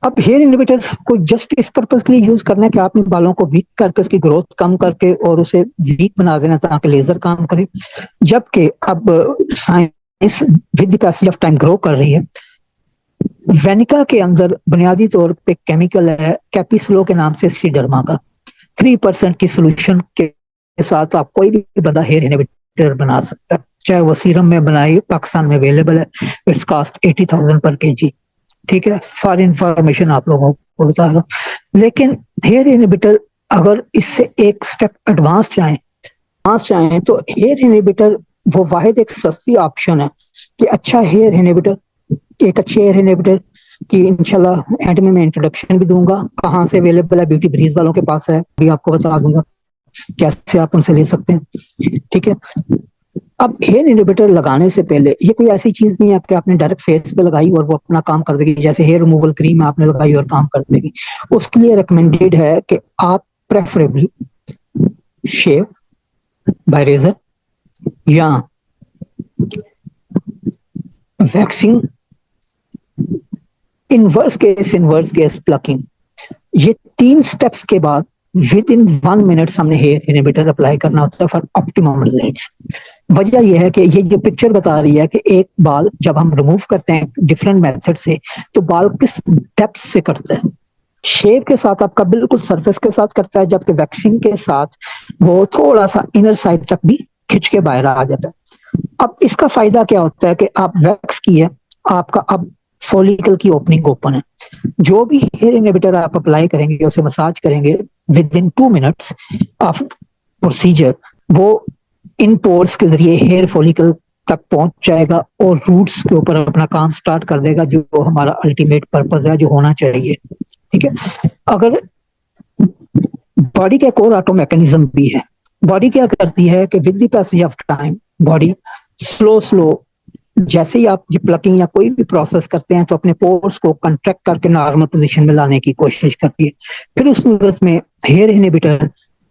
اب ہیئر انہیبیٹر کو جسٹ اس پرپز کے لیے یوز کرنا ہے کہ آپ نے بالوں کو ویک کر کے اس کی گروتھ کم کر کے اور اسے ویک بنا دینا تاکہ لیزر کام کرے. جبکہ اب science with the passage of time grow کر رہی ہے. وینیکا کے اندر بنیادی طور پہ کیمیکل ہے کیپیسلو کے نام سے سیڈرما کا. 3% کی سولوشن کے ساتھ آپ کوئی بھی بندہ ہیئر انہیبیٹر بنا سکتا ہے، چاہے وہ سیرم میں بنائی، پاکستان میں اویلیبل ہے. اٹس کاسٹ 80,000 پر kg. ٹھیک ہے، فار انفارمیشن آپ لوگوں کو بتا رہا ہوں. لیکن ہیئر انہیبیٹر اگر اس سے ایک سٹیپ ایڈوانس چاہیں تو ہیئر انہیبیٹر وہ واحد ایک سستی آپشن ہے کہ اچھا ہیئر انہیبیٹر، ایک اچھے ہیئر انہیبیٹر کہ انشاءاللہ اینڈ میں انٹروڈکشن بھی دوں گا کہاں سے اویلیبل ہے. بیوٹی بریز والوں کے پاس ہے, بھی آپ کو بتا دوں گا کیسے آپ ان سے لے سکتے ہیں. ٹھیک ہے, اب ہیئر انہیبیٹر لگانے سے پہلے یہ کوئی ایسی چیز نہیں ہے کہ آپ نے ڈائریکٹ فیس پہ لگائی اور وہ اپنا کام کر دے گی, جیسے ہیئر ریموول کریم آپ نے لگائی اور کام کر دے گی. اس کے لیے ریکمینڈیڈ ہے کہ آپ پریفریبلی شیو بائی ریزر یا ویکسنگ, انورس کیس پلکنگ, یہ 3 سٹیپس کے بعد ود ان 1 منٹ ہم نے ہیئر انہیبیٹر اپلائی کرنا ہوتا ہے فار آپٹیمم ریزلٹس. وجہ یہ ہے کہ یہ جو پکچر بتا رہی ہے کہ ایک بال جب ہم ریموو کرتے ہیں ڈفرینٹ میتھڈ سے تو بال کس ڈیپتھ سے کرتے ہیں. شیو کے ساتھ آپ کا بالکل سرفیس کے ساتھ کرتا ہے, جبکہ ویکسنگ کے ساتھ وہ تھوڑا سا انر سائڈ تک بھی کھینچ کے باہر آ جاتا ہے. اب اس کا فائدہ کیا ہوتا ہے کہ آپ ویکس کیے, آپ کا اب فولیکل کی اوپننگ اوپن ہے. جو بھی ہیئر انہیبیٹر آپ اپلائی کریں گے, اسے مساج کریں گے with in 2 minutes of procedure, وہ ان پورس کے ذریعے ہیئر فولیکل تک پہنچ جائے گا اور روٹس کے اوپر اپنا کام سٹارٹ کر دے گا, جو ہمارا الٹیمیٹ پرپز ہے, جو ہونا چاہیے. ٹھیک ہے, اگر باڈی کا ایک اور آٹو میکینزم بھی ہے. باڈی کیا کرتی ہے کہ with the passage of time body slow جیسے ہی آپ یہ پلکنگ یا کوئی بھی پروسیس کرتے ہیں تو اپنے پورس کو کنٹریکٹ کر کے نارمل پوزیشن میں لانے کی کوشش کرتی ہے. پھر اس صورت میں ہیئر انہیبیٹر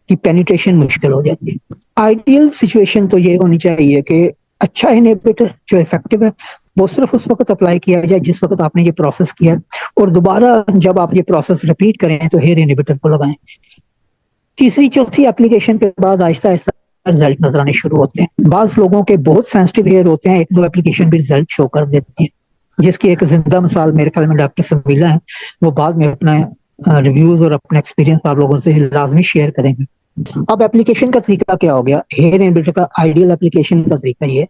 کی پینیٹریشن مشکل ہو جاتی ہے. آئیڈیل سچویشن تو یہ ہونی چاہیے کہ اچھا انہیبیٹر جو افیکٹو ہے وہ صرف اس وقت اپلائی کیا جائے جس وقت آپ نے یہ پروسیس کیا, اور دوبارہ جب آپ یہ پروسیس ریپیٹ کریں تو ہیئر انہیبیٹر کو لگائیں. تیسری چوتھی اپلیکیشن کے بعد آہستہ آہستہ رزلٹ نظر آنے شروع ہوتے ہیں. بعض لوگوں کے بہت سینسٹیو ہیئر ہوتے ہیں, 1-2 اپلیکیشن بھی رزلٹ شو کر دیتی ہیں, جس کی ایک زندہ مثال میرے خیال میں ڈاکٹر سمیلا ہے. وہ بعد میں اپنا ریویوز اور اپنا ایکسپیرینس آپ لوگوں سے لازمی شیئر کریں گے. اب اپلیکیشن کا طریقہ کیا ہو گیا؟ ہیئر انہیبیٹر کا آئیڈیل اپلیکیشن کا طریقہ یہ,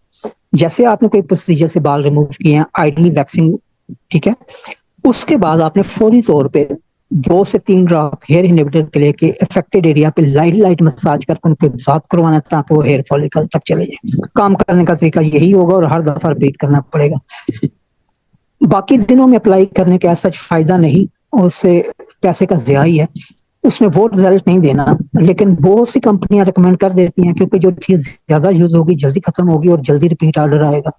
جیسے آپ نے کوئی پروسیجر سے بال ریموو کیے ہیں, آئیڈیلی ویکسنگ, ٹھیک ہے, اس کے بعد آپ نے فوری طور پہ 2 سے 3 ڈراپ ہیئر انہیبیٹر کے لے کے افیکٹڈ ایریا پہ لائٹ مساج کر کے ان کو ابزارب کروانا تاکہ وہ ہیئر فولیکل تک چلے جائیں. کام کرنے کا طریقہ یہی ہوگا اور ہر دفعہ ریپیٹ کرنا پڑے گا. باقی دنوں میں اپلائی کرنے کا سچ فائدہ نہیں, اس سے پیسے کا ضیاع ہی ہے, اس میں وہ رزلٹ نہیں دینا. لیکن بہت سی کمپنیاں ریکمینڈ کر دیتی ہیں کیونکہ جو چیز زیادہ یوز ہوگی جلدی ختم ہوگی اور جلدی ریپیٹ آرڈر آئے گا.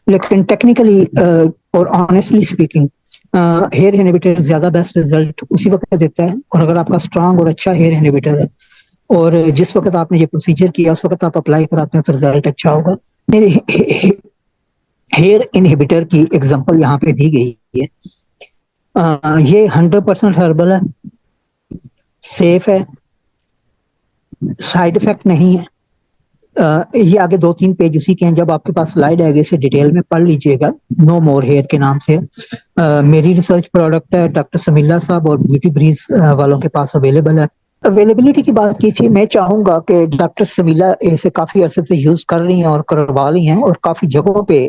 لیکن ٹیکنیکلی اور آنیسٹلی اسپیکنگ ہیئر انہیبیٹر زیادہ بیسٹ رزلٹ اسی وقت دیتا ہے. اور اگر آپ کا اسٹرانگ اور اچھا ہیئر انہیبیٹر ہے اور جس وقت آپ نے یہ پروسیجر کیا اس وقت آپ اپلائی کراتے ہیں تو رزلٹ اچھا ہوگا. ہیئر انہیبیٹر کی ایگزامپل یہاں پہ دی گئی ہے. یہ 100% ہربل ہے, سیف ہے, سائیڈ افیکٹ نہیں ہے. یہ آگے 2-3 پیج اسی کے ہیں, جب آپ کے پاس سلائیڈ آئے گی اسے ڈیٹیل میں پڑھ لیجئے گا. نو مور ہیئر کے نام سے میری ریسرچ پروڈکٹ ہے, ڈاکٹر سمیلا صاحب اور بیوٹی بریز والوں کے پاس اویلیبل ہے. اویلیبلٹی کی بات کی تھی, میں چاہوں گا کہ ڈاکٹر سمیلا اسے کافی عرصے سے یوز کر رہی ہیں اور کروا لی ہیں اور کافی جگہوں پہ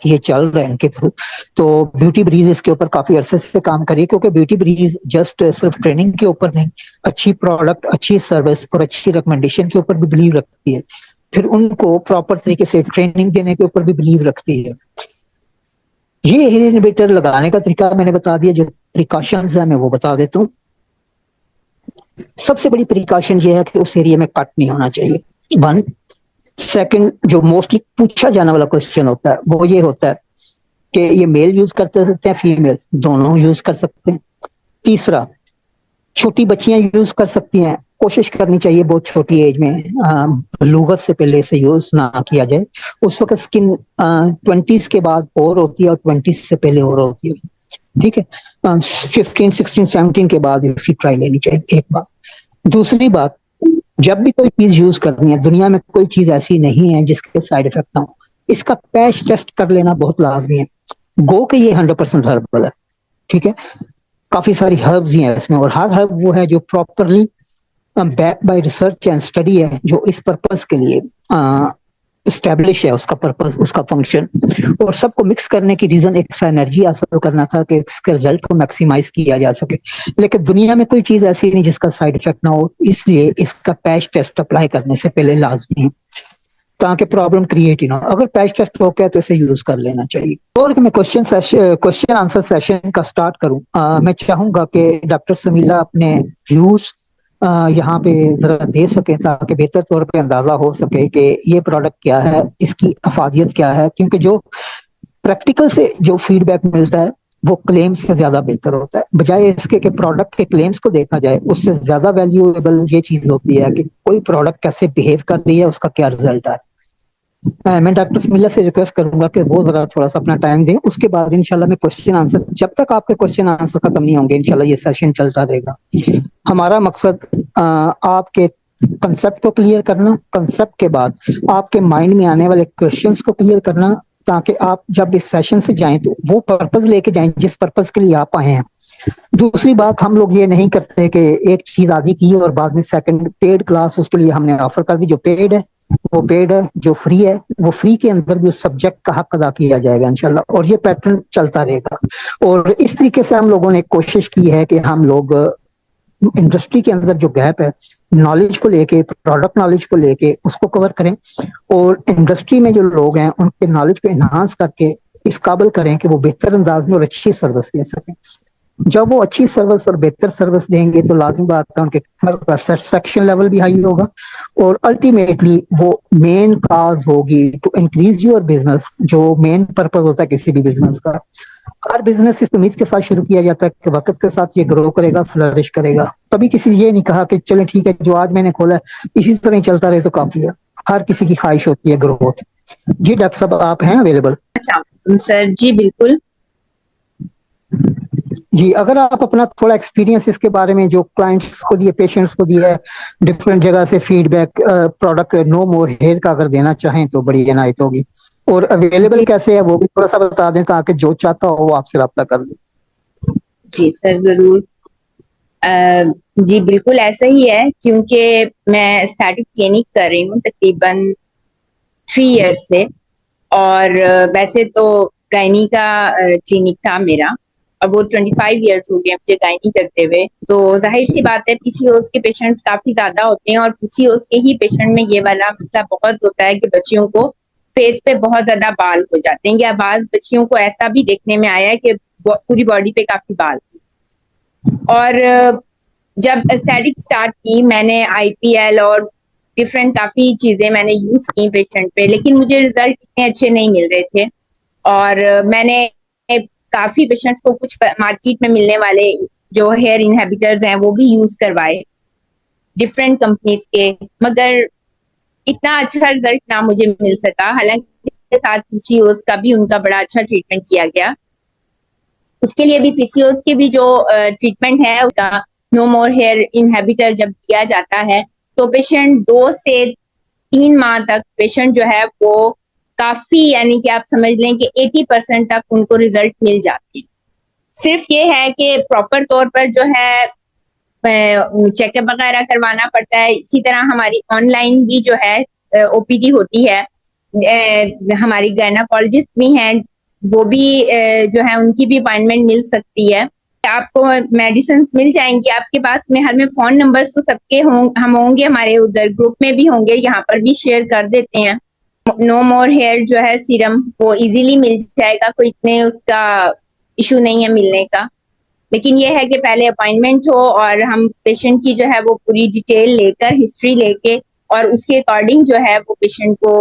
یہ چل رہے ہیں ان کے تھرو. تو بیوٹی بریز اس کے اوپر کافی عرصے سے کام کریے, کیونکہ بیوٹی بریز جسٹ صرف ٹریننگ کے اوپر نہیں, اچھی پروڈکٹ, اچھی سروس اور اچھی ریکمنڈیشن کے اوپر بھی بلیو رکھتی ہے. پھر ان کو پراپر طریقے سے ٹریننگ دینے کے اوپر بھی بلیو رکھتی ہے. یہ ہیئر انہیبیٹر لگانے کا طریقہ میں نے بتا دیا, جو پریکاشنز ہیں میں وہ بتا دیتا ہوں. سب سے بڑی پریکاشن یہ ہے کہ اس ایریا میں کٹ نہیں ہونا چاہیے. 1 سیکنڈ, جو موسٹلی پوچھا جانے والا کوشچن ہوتا ہے وہ یہ ہوتا ہے کہ یہ میل یوز کرتے سکتے ہیں, فیمیل دونوں یوز کر سکتے ہیں. تیسرا, چھوٹی بچیاں یوز کر سکتی ہیں, کوشش کرنی چاہیے بہت چھوٹی ایج میں, بلوغت سے پہلے سے یوز نہ کیا جائے. اس وقت اسکن 20s کے بعد اور ہوتی ہے اور 20s سے پہلے اور ہوتی ہے. ٹھیک ہے, 15, 16, 17 کے بعد اس کی ٹرائی لینی چاہیے. ایک بات. دوسری بات, جب بھی کوئی چیز یوز کرنی ہے, دنیا میں کوئی چیز ایسی نہیں ہے جس کے سائڈ افیکٹ نہ ہو. اس کا پیچ ٹیسٹ کر لینا بہت لازمی ہے. گو کہ یہ 100% ہربل ہے, ٹھیک ہے, کافی ساری ہربز ہیں اس میں, اور ہر ہرب وہ ہے جو properly back by research and study ہے, جو اس پرپز کے لیے اسٹیبلش ہے, اس کا پرپز, اس کا فنکشن. اور سب کو مکس کرنے کی ریزن ایکسٹرا انرجی حاصل کرنا تھا کہ اس کے رزلٹ کو میکسیمائز کیا جا سکے. لیکن دنیا میں کوئی چیز ایسی نہیں جس کا سائڈ افیکٹ نہ ہو, اس لیے اس کا پیچ ٹیسٹ اپلائی کرنے سے پہلے لازمی ہے. تاکہ پرابلم کریٹ ہی نہ ہو. اگر پیچ ٹیسٹ ہو گیا تو اسے یوز کر لینا چاہیے. اور میں کوشچن آنسر سیشن کا سٹارٹ کروں, میں چاہوں گا کہ ڈاکٹر سمیلہ اپنے ویوز یہاں پہ ذرا دے سکیں تاکہ بہتر طور پہ اندازہ ہو سکے کہ یہ پروڈکٹ کیا ہے, اس کی افادیت کیا ہے, کیونکہ جو پریکٹیکل سے جو فیڈ بیک ملتا ہے وہ کلیمز سے زیادہ بہتر ہوتا ہے, بجائے اس کے کہ پروڈکٹ کے کلیمز کو دیکھا جائے. اس سے زیادہ ویلیویبل یہ چیز ہوتی ہے کہ کوئی پروڈکٹ کیسے بہیو کر رہی ہے, اس کا کیا رزلٹ ہے. میں ڈاکٹر سمیلہ سے ریکویسٹ کروں گا کہ وہ ذرا تھوڑا سا اپنا ٹائم دیں. اس کے بعد انشاءاللہ میں کوشچن آنسر, جب تک آپ کے کوشچن آنسر ختم نہیں ہوں گے انشاءاللہ یہ سیشن چلتا رہے گا. ہمارا مقصد آپ کے کنسپٹ کو کلیئر کرنا, کنسپٹ کے بعد آپ کے مائنڈ میں آنے والے کوشچنس کو کلیئر کرنا, تاکہ آپ جب اس سیشن سے جائیں تو وہ پرپز لے کے جائیں جس پرپز کے لیے آپ آئے ہیں. دوسری بات, ہم لوگ یہ نہیں کرتے کہ ایک چیز آدھی کی اور بعد میں سیکنڈ پیڈ کلاس اس کے لیے ہم نے آفر کر دی. جو پیڈ ہے وہ پیڈ ہے, جو فری ہے وہ فری کے اندر بھی اس سبجیکٹ کا حق ادا کیا جائے گا انشاءاللہ, اور یہ پیٹرن چلتا رہے گا. اور اس طریقے سے ہم لوگوں نے کوشش کی ہے کہ ہم لوگ انڈسٹری کے اندر جو گیپ ہے نالج کو لے کے, پروڈکٹ نالج کو لے کے اس کو کور کریں, اور انڈسٹری میں جو لوگ ہیں ان کے نالج کو انہانس کر کے اس قابل کریں کہ وہ بہتر انداز میں اور اچھی سروس دے سکیں. جب وہ اچھی سروس اور بہتر سروس دیں گے تو لازم بات ہے ان کے سیٹسفیکشن لیول بھی ہائی ہوگا, اور الٹیمیٹلی وہ مین کاز ہوگی ٹو انکریز یور بزنس. جو مین پرپز ہوتا ہے کسی بھی بزنس کا, ہر بزنس اس امید کے ساتھ شروع کیا جاتا ہے کہ وقت کے ساتھ یہ گرو کرے گا, فلرش کرے گا. کبھی کسی یہ نہیں کہا کہ چلیں ٹھیک ہے جو آج میں نے کھولا ہے اسی طرح ہی چلتا رہے تو کافی ہے. ہر کسی کی خواہش ہوتی ہے گروتھ. جی ڈاکٹر صاحب آپ ہیں اویلیبل؟ سر جی بالکل. جی اگر آپ اپنا تھوڑا ایکسپیرینس اس کے بارے میں, جو کلائنٹس کو دیے, پیشنٹس کو دیا ہے, ڈفرینٹ جگہ سے فیڈ بیک پروڈکٹ نو مور ہیئر کا اگر دینا چاہیں تو بڑی عنایت ہوگی. اور اویلیبل جی کیسے ہے وہ بھی تھوڑا سا بتا دیں تاکہ جو چاہتا ہو وہ آپ سے رابطہ کر لیں. جی سر ضرور. جی بالکل ایسا ہی ہے, کیونکہ میں اسٹیٹک کلینک کر رہی ہوں تقریباً 3 ایئر سے, اور ویسے تو گائنی کا کلینک تھا میرا, اور وہ 25 ایئرس ہو گئے مجھے گائنی کرتے ہوئے. تو ظاہر سی بات ہے پی سی اوز کے پیشنٹس کافی زیادہ ہوتے ہیں, اور پی سی اوز کے ہی پیشنٹ میں یہ والا مسئلہ بہت ہوتا ہے کہ بچیوں کو فیس پہ بہت زیادہ بال ہو جاتے ہیں, یا بعض بچیوں کو ایسا بھی دیکھنے میں آیا ہے کہ پوری باڈی پہ کافی بال. اور جب اسٹیٹک اسٹارٹ کی میں نے آئی پی ایل اور ڈفرینٹ کافی چیزیں میں نے یوز کی پیشنٹ پہ, لیکن مجھے رزلٹ اتنے اچھے نہیں مل رہے تھے. اور میں نے کافی پیشنٹس کو کچھ مارکیٹ میں ملنے والے جو ہیئر انہیبیٹرز ہیں وہ بھی یوز کروائے ڈفرینٹ کمپنیز کے, مگر اتنا اچھا رزلٹ نہ مجھے مل سکا. حالانکہ کے ساتھ پی سی اوز کا بھی ان کا بڑا اچھا ٹریٹمنٹ کیا گیا. اس کے لیے بھی پی سی اوز کی بھی جو ٹریٹمنٹ ہے اس کا نو مور ہیئر انہیبیٹر جب دیا جاتا ہے تو پیشنٹ 2 سے 3 ماہ تک پیشنٹ جو ہے وہ کافی, یعنی کہ آپ سمجھ لیں کہ 80% تک ان کو رزلٹ مل جاتے ہیں. صرف یہ ہے کہ پراپر طور پر جو ہے چیک اپ وغیرہ کروانا پڑتا ہے. اسی طرح ہماری آن لائن بھی جو ہے او پی ڈی ہوتی ہے, ہماری گائناکالوجسٹ بھی ہیں, وہ بھی جو ہے ان کی بھی اپائنٹمنٹ مل سکتی ہے. آپ کو میڈیسنز مل جائیں گی آپ کے پاس میں. ہمیں فون نمبرز تو سب کے ہم ہوں گے, ہمارے ادھر گروپ میں بھی ہوں گے, یہاں پر بھی شیئر کر دیتے ہیں. نو مور ہیئر جو ہے سیرم وہ ایزیلی مل جائے گا, کوئی اتنے اس کا ایشو نہیں ہے ملنے کا. لیکن یہ ہے کہ پہلے اپائنٹمنٹ ہو اور ہم پیشنٹ کی جو ہے وہ پوری ڈیٹیل لے کر, ہسٹری لے کے, اور اس کے اکارڈنگ جو ہے وہ پیشنٹ کو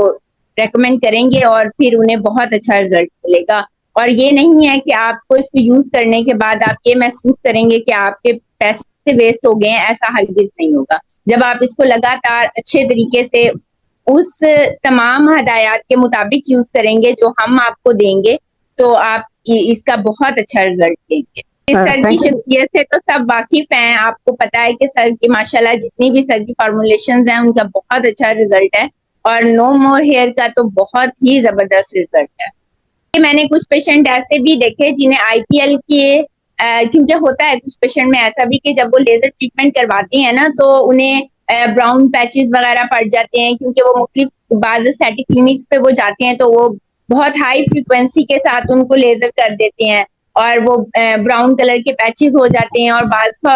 ریکمینڈ کریں گے, اور پھر انہیں بہت اچھا رزلٹ ملے گا. اور یہ نہیں ہے کہ آپ کو اس کو یوز کرنے کے بعد آپ یہ محسوس کریں گے کہ آپ کے پیسے ویسٹ ہو گئے ہیں, ایسا ہرگز نہیں ہوگا. جب آپ اس کو لگاتار اچھے طریقے سے اس تمام ہدایات کے مطابق یوز کریں گے جو ہم آپ کو دیں گے, تو آپ اس کا بہت اچھا رزلٹ دیں گے. سر کی شخصیت سے تو سب واقف ہیں, آپ کو پتا ہے کہ سر کی ماشاءاللہ جتنی بھی سر کی فارمولیشنز ہیں ان کا بہت اچھا رزلٹ ہے, اور نو مور ہیئر کا تو بہت ہی زبردست رزلٹ ہے. میں نے کچھ پیشنٹ ایسے بھی دیکھے جنہیں آئی پی ایل کے کیونکہ ہوتا ہے کچھ پیشنٹ میں ایسا بھی کہ جب وہ لیزر ٹریٹمنٹ کرواتے ہیں نا تو انہیں براؤن پیچز وغیرہ پڑ جاتے ہیں, کیونکہ وہ مختلف بعض اسٹیٹک کلینکس پہ وہ جاتے ہیں تو وہ بہت ہائی فریکوینسی کے ساتھ ان کو لیزر کر دیتے ہیں, اور وہ براؤن کلر کے پیچز ہو جاتے ہیں, اور بعض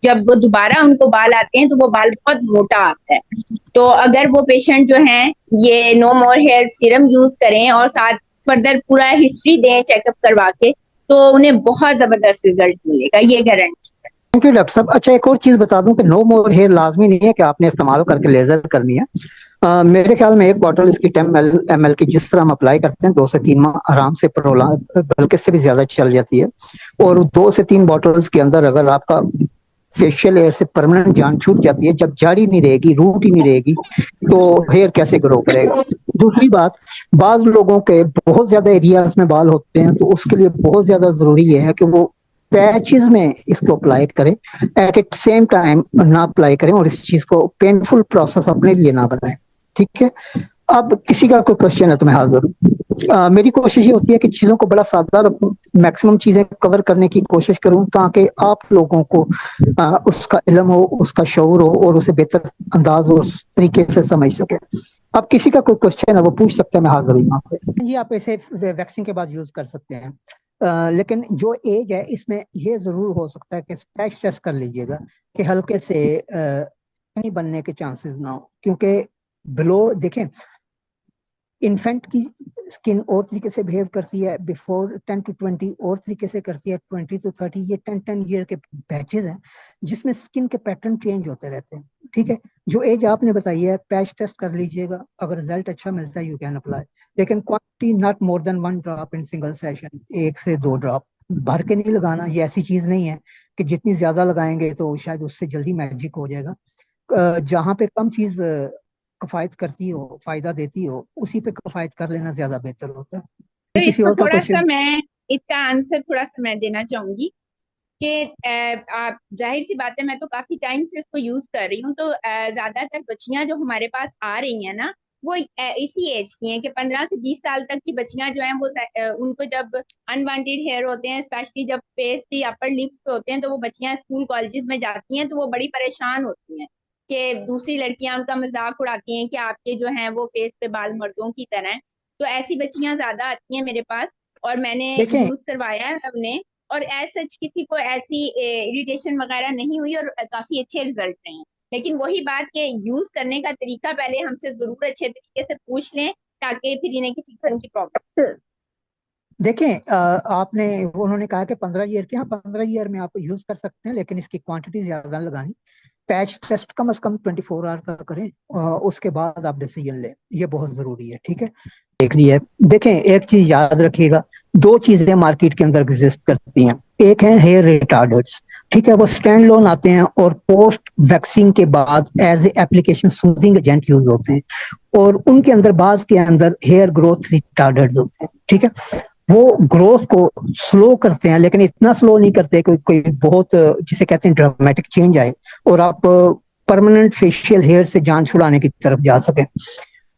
جب وہ دوبارہ ان کو بال آتے ہیں تو وہ بال بہت موٹا آتا ہے. تو اگر وہ پیشنٹ جو ہیں یہ نو مور ہیئر سیرم یوز کریں اور ساتھ فردر پورا ہسٹری دیں چیک اپ کروا کے, تو انہیں بہت زبردست ریزلٹ ملے گا, یہ گارنٹی. تھینک یو ڈاکٹر صاحب. اچھا ایک اور چیز بتا دوں کہ نو مور ہیئر لازمی نہیں ہے کہ آپ نے استعمال کر کے لیزر کرنی ہے. میرے خیال میں ایک باٹل اس کی 10 ml کی جس طرح ہم اپلائی کرتے ہیں 2 سے 3 ماہ آرام سے بلکہ سے بھی زیادہ چل جاتی ہے. اور 2 سے 3 باٹلز کے اندر اگر آپ کا فیشیل ایئر سے پرماننٹ جان چھوٹ جاتی ہے, جب جاڑی نہیں رہے گی, روٹ ہی نہیں رہے گی, تو ہیئر کیسے گرو کرے گا. دوسری بات, بعض لوگوں کے بہت زیادہ ایریاز میں بال ہوتے ہیں, تو اس کے لیے بہت زیادہ ضروری یہ ہے کہ وہ پیچز میں اس کو اپلائی کریں, ایٹ اے سیم ٹائم نہ اپلائی کریں, اور اس چیز کو پینفل پروسیس اپنے لیے نہ بنائیں. ٹھیک ہے. اب کسی کا کوئی کوشچن ہے تو میں حاضر ہوں. میری کوشش یہ ہوتی ہے کہ چیزوں کو بڑا سادہ رکھوں, میکسیمم چیزیں کور کرنے کی کوشش کروں تاکہ آپ لوگوں کو اس کا علم ہو, اس کا شعور ہو, اور اسے بہتر انداز اور طریقے سے سمجھ سکے. اب کسی کا کوئی کوشچن ہے وہ پوچھ سکتے ہیں, میں حاضر ہوں یہاں پہ. یہ آپ ایسے ویکسنگ کے بعد یوز کر سکتے ہیں, لیکن جو ایج ہے اس میں یہ ضرور ہو سکتا ہے کہ پیچ ٹیسٹ کر لیجئے گا کہ ہلکے سے نہیں بننے کے چانسز نہ ہو, کیونکہ بلو دیکھیں انفینٹ کی اسکن اور طریقے سے بہیو کرتی ہے, بیفور 10 to 20 اور طریقے سے کرتی ہے, 20 to 30 یہ 10 ایئر کے بیچز ہیں جس میں اسکن کے پیٹرن چینج ہوتے رہتے ہیں. ٹھیک ہے. جو ایج آپ نے بتائی ہے پیچ ٹیسٹ کر لیجئے گا, اگر رزلٹ اچھا ملتا ہے یو کین اپلائی, لیکن quantity not more than 1 drop in single session, 1 سے 2 ڈراپ بھر کے نہیں لگانا. یہ ایسی چیز نہیں ہے کہ جتنی زیادہ لگائیں گے تو شاید اس سے جلدی میجک ہو جائے گا. جہاں پہ کم چیز کفایت کرتی ہو, فائدہ دیتی ہو, اسی پہ کفایت کر لینا زیادہ بہتر ہوتا ہے. تو اس کسی کو اور کا تھوڑا کوشچن؟ سا میں اس کا آنسر تھوڑا سا میں دینا چاہوں گی کہ آپ ظاہر سی بات ہے, میں تو کافی ٹائم سے اس کو یوز کر رہی ہوں, تو زیادہ تر بچیاں جو ہمارے پاس آ رہی ہیں نا وہ اسی ایج کی ہیں کہ 15 سے 20 سال تک کی بچیاں جو ہیں وہ ان کو جب انوانٹیڈ ہیئر ہوتے ہیں, اسپیشلی جب فیس پہ اپر لپس پہ ہوتے ہیں, تو وہ بچیاں اسکول کالجز میں جاتی ہیں تو وہ بڑی پریشان ہوتی ہیں کہ دوسری لڑکیاں ان کا مذاق اڑاتی ہیں کہ آپ کے جو ہیں وہ فیس پہ بال مردوں کی طرح ہیں. تو ایسی بچیاں زیادہ آتی ہیں میرے پاس, اور میں نے دیکھیں یوز کروایا ہے ہم نے, اور ایز سچ کسی کو ایسی اریٹیشن وغیرہ نہیں ہوئی اور کافی اچھے ریزلٹ رہے ہیں. لیکن وہی بات کہ یوز کرنے کا طریقہ پہلے ہم سے ضرور اچھے طریقے سے پوچھ لیں تاکہ پھر انہیں کسی قسم کی پرابلم. دیکھیں آپ نے انہوں نے کہا کہ 15 ایئر کے, ہاں 15 ایئر میں آپ یوز کر سکتے ہیں, لیکن اس کی کوانٹٹی زیادہ لگانی. پیچ ٹیسٹ کم از کم 24 آور کا کریں, اس کے بعد آپ ڈیسیجن لیں, یہ بہت ضروری ہے. ٹھیک ہے. دیکھ لی ہے. دیکھیں ایک چیز یاد رکھیے گا, 2 چیزیں مارکیٹ کے اندر ایگزسٹ کرتی ہیں. ایک ہے ہیئر ریٹارڈرز, ٹھیک ہے, وہ اسٹینڈ لون آتے ہیں اور پوسٹ ویکسنگ کے بعد as a application soothing agent use ہوتے ہیں, اور ان کے اندر بعض کے اندر ہیئر گروتھ ریٹارڈرز ہوتے ہیں. ٹھیک ہے. وہ گروتھ کو سلو کرتے ہیں, لیکن اتنا سلو نہیں کرتے کوئی بہت جسے کہتے ہیں ڈرامیٹک چینج آئے اور آپ پرماننٹ فیشیل ہیئر سے جان چھڑانے کی طرف جا سکیں.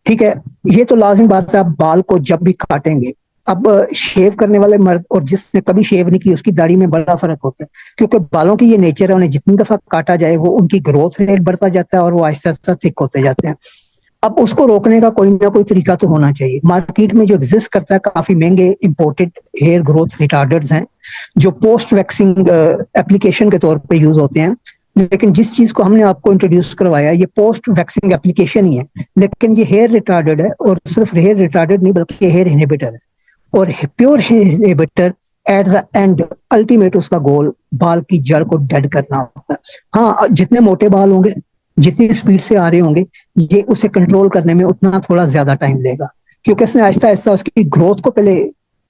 ٹھیک ہے. یہ تو لازمی بات ہے, آپ بال کو جب بھی کاٹیں گے, اب شیو کرنے والے مرد اور جس نے کبھی شیو نہیں کی اس کی داڑھی میں بڑا فرق ہوتا ہے, کیونکہ بالوں کی یہ نیچر ہے, انہیں جتنی دفعہ کاٹا جائے وہ ان کی گروتھ ریٹ بڑھتا جاتا ہے اور وہ آہستہ آہستہ تھک ہوتے جاتے ہیں. اب اس کو روکنے کا کوئی نہ کوئی طریقہ تو ہونا چاہیے. مارکیٹ میں جو ایگزسٹ کرتا ہے کافی مہنگے امپورٹڈ ہیئر گروتھ ریٹارڈرز ہیں جو پوسٹ ویکسنگ اپلیکیشن کے طور پہ یوز ہوتے ہیں, لیکن جس چیز کو ہم نے آپ کو انٹروڈیوس کروایا یہ پوسٹ ویکسنگ اپلیکیشن ہی ہے, لیکن یہ ہیئر ریٹارڈڈ ہے, اور صرف ہیئر ریٹارڈڈ نہیں بلکہ ہیئر انہیبیٹر ہے, اور pure hair inhibitor at the end ultimate اس کا گول بال کی جڑ کو ڈیڈ کرنا ہوتا ہے. ہاں جتنے موٹے بال ہوں گے, جتنی اسپیڈ سے آ رہے ہوں گے, یہ اسے کنٹرول کرنے میں اتنا تھوڑا زیادہ ٹائم لے گا, کیونکہ اس نے آہستہ آہستہ اس کی گروتھ کو پہلے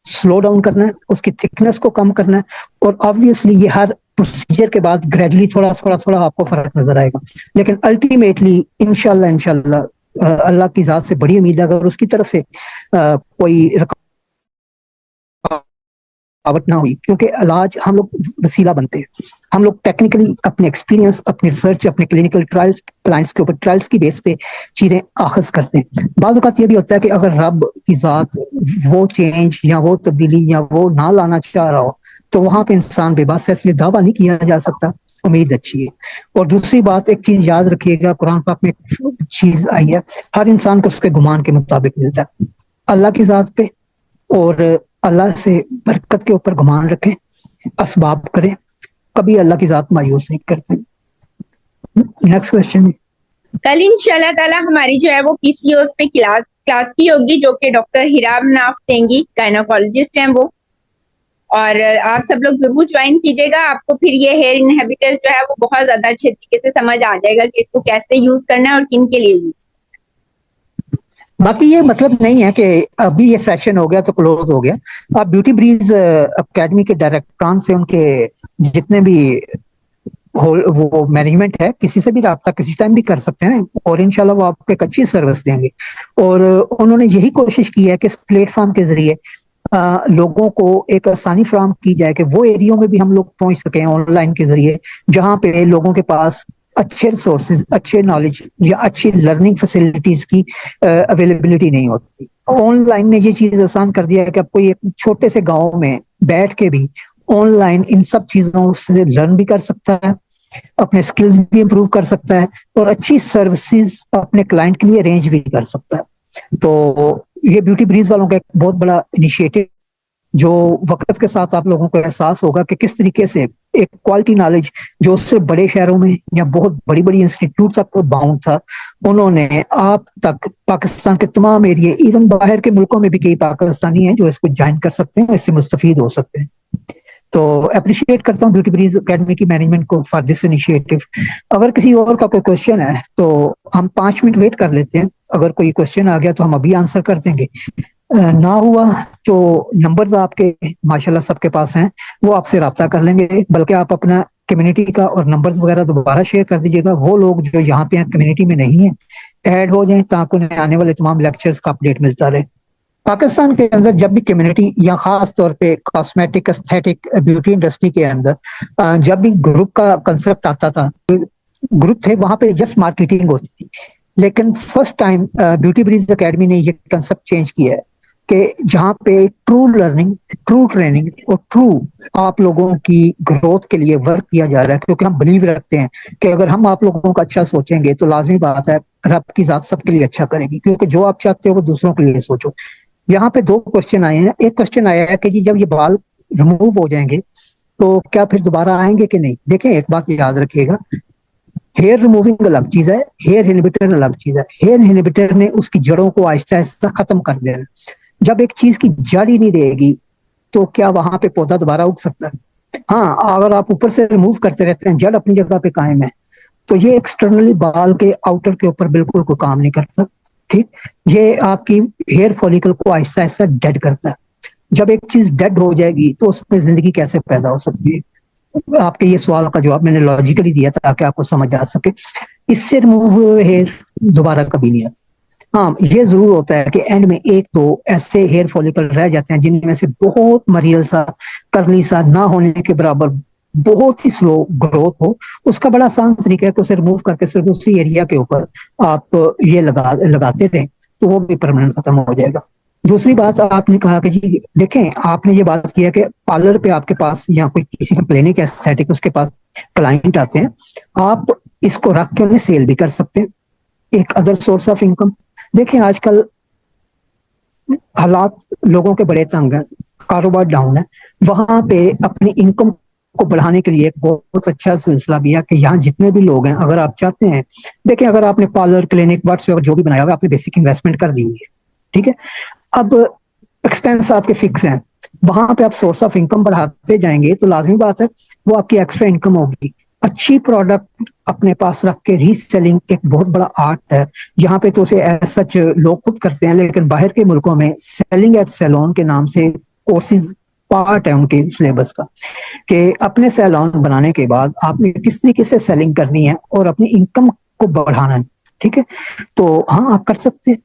سلو ڈاؤن کرنا ہے, اس کی تھکنس کو کم کرنا ہے, اور آبویسلی یہ ہر پروسیجر کے بعد گریجولی تھوڑا تھوڑا تھوڑا آپ کو فرق نظر آئے گا, لیکن الٹیمیٹلی انشاءاللہ اللہ کی ذات سے بڑی امید ہے اگر اس کی طرف سے کوئی رکاوٹ نہ ہوئی, کیونکہ علاج ہم لوگ وسیلہ بنتے ہیں, ہم لوگ ٹیکنیکلی اپنے ایکسپیرینس, اپنی ریسرچ, اپنے کلینکل ٹرائلز کلائنٹس کے اوپر ٹرائلز کی بیس پہ چیزیں آخذ کرتے ہیں. بعض اوقات یہ بھی ہوتا ہے کہ اگر رب کی ذات وہ چینج یا وہ تبدیلی یا وہ نہ لانا چاہ رہا ہو تو وہاں پہ انسان بے بس ہے, اس لیے دعویٰ نہیں کیا جا سکتا, امید اچھی ہے. اور دوسری بات ایک چیز یاد رکھیے گا, قرآن پاک میں ایک چیز آئی ہے, ہر انسان کو اس کے گمان کے مطابق ملتا ہے. اللہ کی ذات پہ اور اللہ سے برکت کے اوپر گمان رکھیں, اسباب کریں, کبھی اللہ کی ذات مایوس نہیں کرتے. Next question. کل انشاءاللہ تعالی ہماری جو ہے وہ پی سی اوز پہ کلاس بھی ہوگی، جو کہ ڈاکٹر ہیرا مناف دیں گی، گائنوکالوجسٹ ہیں وہ. اور آپ سب لوگ ضرور جوائن کیجیے گا. آپ کو پھر یہ ہیئر انہیبیٹر جو ہے وہ بہت زیادہ اچھے طریقے سے سمجھ آ جائے گا کہ اس کو کیسے یوز کرنا ہے اور کن کے لیے یوز. باقی یہ مطلب نہیں ہے کہ ابھی یہ سیشن ہو گیا تو کلوز ہو گیا. آپ بیوٹی بریز اکیڈمی کے ڈائریکٹران سے ان کے جتنے بھی وہ مینجمنٹ ہے کسی سے بھی رابطہ کسی ٹائم بھی کر سکتے ہیں، اور انشاءاللہ وہ آپ کو ایک اچھی سروس دیں گے. اور انہوں نے یہی کوشش کی ہے کہ اس پلیٹ فارم کے ذریعے لوگوں کو ایک آسانی فراہم کی جائے کہ وہ ایریوں میں بھی ہم لوگ پہنچ سکیں آن لائن کے ذریعے جہاں پہ لوگوں کے پاس اچھے ریسورسز، اچھے نالج یا اچھی لرننگ فیسلٹیز کی اویلیبلٹی نہیں ہوتی. آن لائن نے یہ چیز آسان کر دیا ہے کہ اب کوئی ایک چھوٹے سے گاؤں میں بیٹھ کے بھی آن لائن ان سب چیزوں سے لرن بھی کر سکتا ہے، اپنے سکلز بھی امپروو کر سکتا ہے، اور اچھی سروسز اپنے کلائنٹ کے لیے ارینج بھی کر سکتا ہے. تو یہ بیوٹی بریز والوں کا ایک بہت بڑا انیشیٹو جو وقت کے ساتھ آپ لوگوں کو احساس ہوگا کہ کس طریقے سے ایک کوالٹی نالج جو اس سے بڑے شہروں میں یا بہت بڑی بڑی انسٹیٹیوٹ تک باؤنڈ تھا، انہوں نے آپ تک پاکستان کے تمام ایریے، ایون باہر کے ملکوں میں بھی کئی پاکستانی ہیں جو اس کو جوائن کر سکتے ہیں، اس سے مستفید ہو سکتے ہیں. تو اپریشیٹ کرتا ہوں بیوٹی بریز اکیڈمی کی مینجمنٹ کو فار دس انیشیٹو. اگر کسی اور کا کوئی کوشچن ہے تو ہم 5 منٹ ویٹ کر لیتے ہیں. اگر کوئی کوشچن آ گیا تو ہم ابھی آنسر کر دیں گے، نہ ہوا تو نمبرز آپ کے ماشاءاللہ سب کے پاس ہیں، وہ آپ سے رابطہ کر لیں گے. بلکہ آپ اپنا کمیونٹی کا اور نمبرز وغیرہ دوبارہ شیئر کر دیجیے گا. وہ لوگ جو یہاں پہ ہیں کمیونٹی میں نہیں ہیں ایڈ ہو جائیں تاکہ انہیں آنے والے تمام لیکچرز کا اپڈیٹ ملتا رہے. پاکستان کے اندر جب بھی کمیونٹی یا خاص طور پہ کاسمیٹک استھیٹک بیوٹی انڈسٹری کے اندر جب بھی گروپ کا کنسپٹ آتا تھا، گروپ تھے وہاں پہ جسٹ مارکیٹنگ ہوتی تھی. لیکن first time beauty breeze academy نے یہ کنسپٹ چینج کیا ہے کہ جہاں پہ ٹرو لرننگ، ٹرو ٹریننگ اور ٹرو آپ لوگوں کی گروتھ کے لیے ورک کیا جا رہا ہے. کیونکہ ہم بلیو رکھتے ہیں کہ اگر ہم آپ لوگوں کا اچھا سوچیں گے تو لازمی بات ہے رب کی ذات سب کے لیے اچھا کرے گی، کیونکہ جو آپ چاہتے ہو وہ دوسروں کے لیے سوچو. یہاں پہ 2 کوشچن آئے ہیں. ایک کوشچن آیا ہے کہ جی جب یہ بال ریموو ہو جائیں گے تو کیا پھر دوبارہ آئیں گے کہ نہیں. دیکھیں ایک بات یاد رکھیے گا، ہیئر ریموونگ الگ چیز ہے، ہیئر انہیبیٹر الگ چیز ہے. ہیئر انہیبیٹر نے اس کی جڑوں کو آہستہ آہستہ ختم کر دینا. جب ایک چیز کی جڑ ہی نہیں رہے گی تو کیا وہاں پہ پودا دوبارہ اگ سکتا ہے؟ ہاں، اگر آپ اوپر سے ریموو کرتے رہتے ہیں جڑ اپنی جگہ پہ قائم ہے تو یہ ایکسٹرنلی بال کے آؤٹر کے اوپر بالکل کوئی کام نہیں کرتا. ٹھیک، یہ آپ کی ہیئر فولیکل کو آہستہ آہستہ ڈیڈ کرتا ہے. جب ایک چیز ڈیڈ ہو جائے گی تو اس میں زندگی کیسے پیدا ہو سکتی ہے؟ آپ کے یہ سوال کا جواب میں نے لاجیکلی دیا تاکہ آپ کو سمجھ آ سکے. اس سے ریموو ہوئے ہیئر دوبارہ کبھی نہیں آتے. ہاں، یہ ضرور ہوتا ہے کہ اینڈ میں 1-2 ایسے ہیئر فولیکل رہ جاتے ہیں جن میں سے بہت مریل سا، کرلی سا، نہ ہونے کے برابر بہت ہی سلو گروتھ ہو. اس کا بڑا آسان طریقہ ہے کہ اسے ریموو کر کے صرف اسی ایریا کے اوپر آپ یہ لگاتے رہیں تو وہ بھی پرماننٹ ختم ہو جائے گا. دوسری بات آپ نے کہا کہ جی دیکھیں، آپ نے یہ بات کیا کہ پارلر پہ آپ کے پاس یا کوئی کسی کا کلینک ایستھیٹک اس کے پاس کلائنٹ آتے ہیں، آپ اس کو رکھ کے انہیں سیل بھی کر سکتے ہیں، ایک ادر سورس آف انکم. دیکھیں آج کل حالات لوگوں کے بڑے تنگ ہیں، کاروبار ڈاؤن ہے. وہاں پہ اپنی انکم کو بڑھانے کے لیے ایک بہت اچھا سلسلہ بھی ہے کہ یہاں جتنے بھی لوگ ہیں اگر آپ چاہتے ہیں، دیکھیں اگر آپ نے پارلر، کلینک، واٹس ایور جو بھی بنایا ہوا آپ نے بیسک انویسٹمنٹ کر دی ہوئی ہے، ٹھیک ہے. اب ایکسپینس آپ کے فکس ہیں، وہاں پہ آپ سورس آف انکم بڑھاتے جائیں گے تو لازمی بات ہے وہ آپ کی ایکسٹرا انکم ہوگی. اچھی پروڈکٹ اپنے پاس رکھ کے ری سیلنگ ایک بہت بڑا آرٹ ہے. یہاں پہ تو اسے ایز سچ لوگ خود کرتے ہیں، لیکن باہر کے ملکوں میں سیلنگ ایٹ سیلون کے نام سے کورسز پارٹ ہے ان کے سلیبس کا، کہ اپنے سیلون بنانے کے بعد آپ نے کس طریقے سے سیلنگ کرنی ہے اور اپنی انکم کو بڑھانا ہے. ٹھیک ہے، تو ہاں آپ کر سکتے ہیں.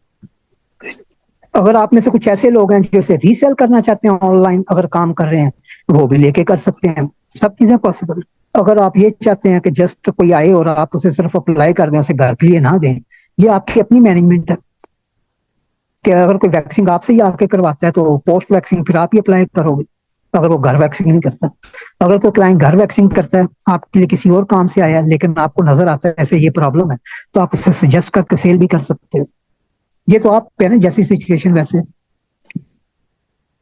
اگر آپ میں سے کچھ ایسے لوگ ہیں جو اسے ری سیل کرنا چاہتے ہیں آن لائن اگر کام کر رہے ہیں، وہ بھی لے کے کر سکتے ہیں. سب چیزیں پاسبل. اگر آپ یہ چاہتے ہیں کہ جسٹ کوئی آئے اور آپ اسے صرف اپلائی کر دیں، اسے گھر کے لیے نہ دیں، یہ آپ کی اپنی مینجمنٹ ہے کہ اگر کوئی ویکسنگ آپ سے ہی آ کے کرواتا ہے تو پوسٹ ویکسنگ پھر آپ ہی اپلائی کرو گے اگر وہ گھر ویکسنگ نہیں کرتا. اگر کوئی کلائنٹ گھر ویکسنگ کرتا ہے، آپ کے لیے کسی اور کام سے آیا لیکن آپ کو نظر آتا ہے ایسے یہ پرابلم ہے، تو آپ اسے سجیسٹ کر کے سیل بھی کر سکتے ہو. یہ تو آپ پہ نا جیسی سچویشن ویسے.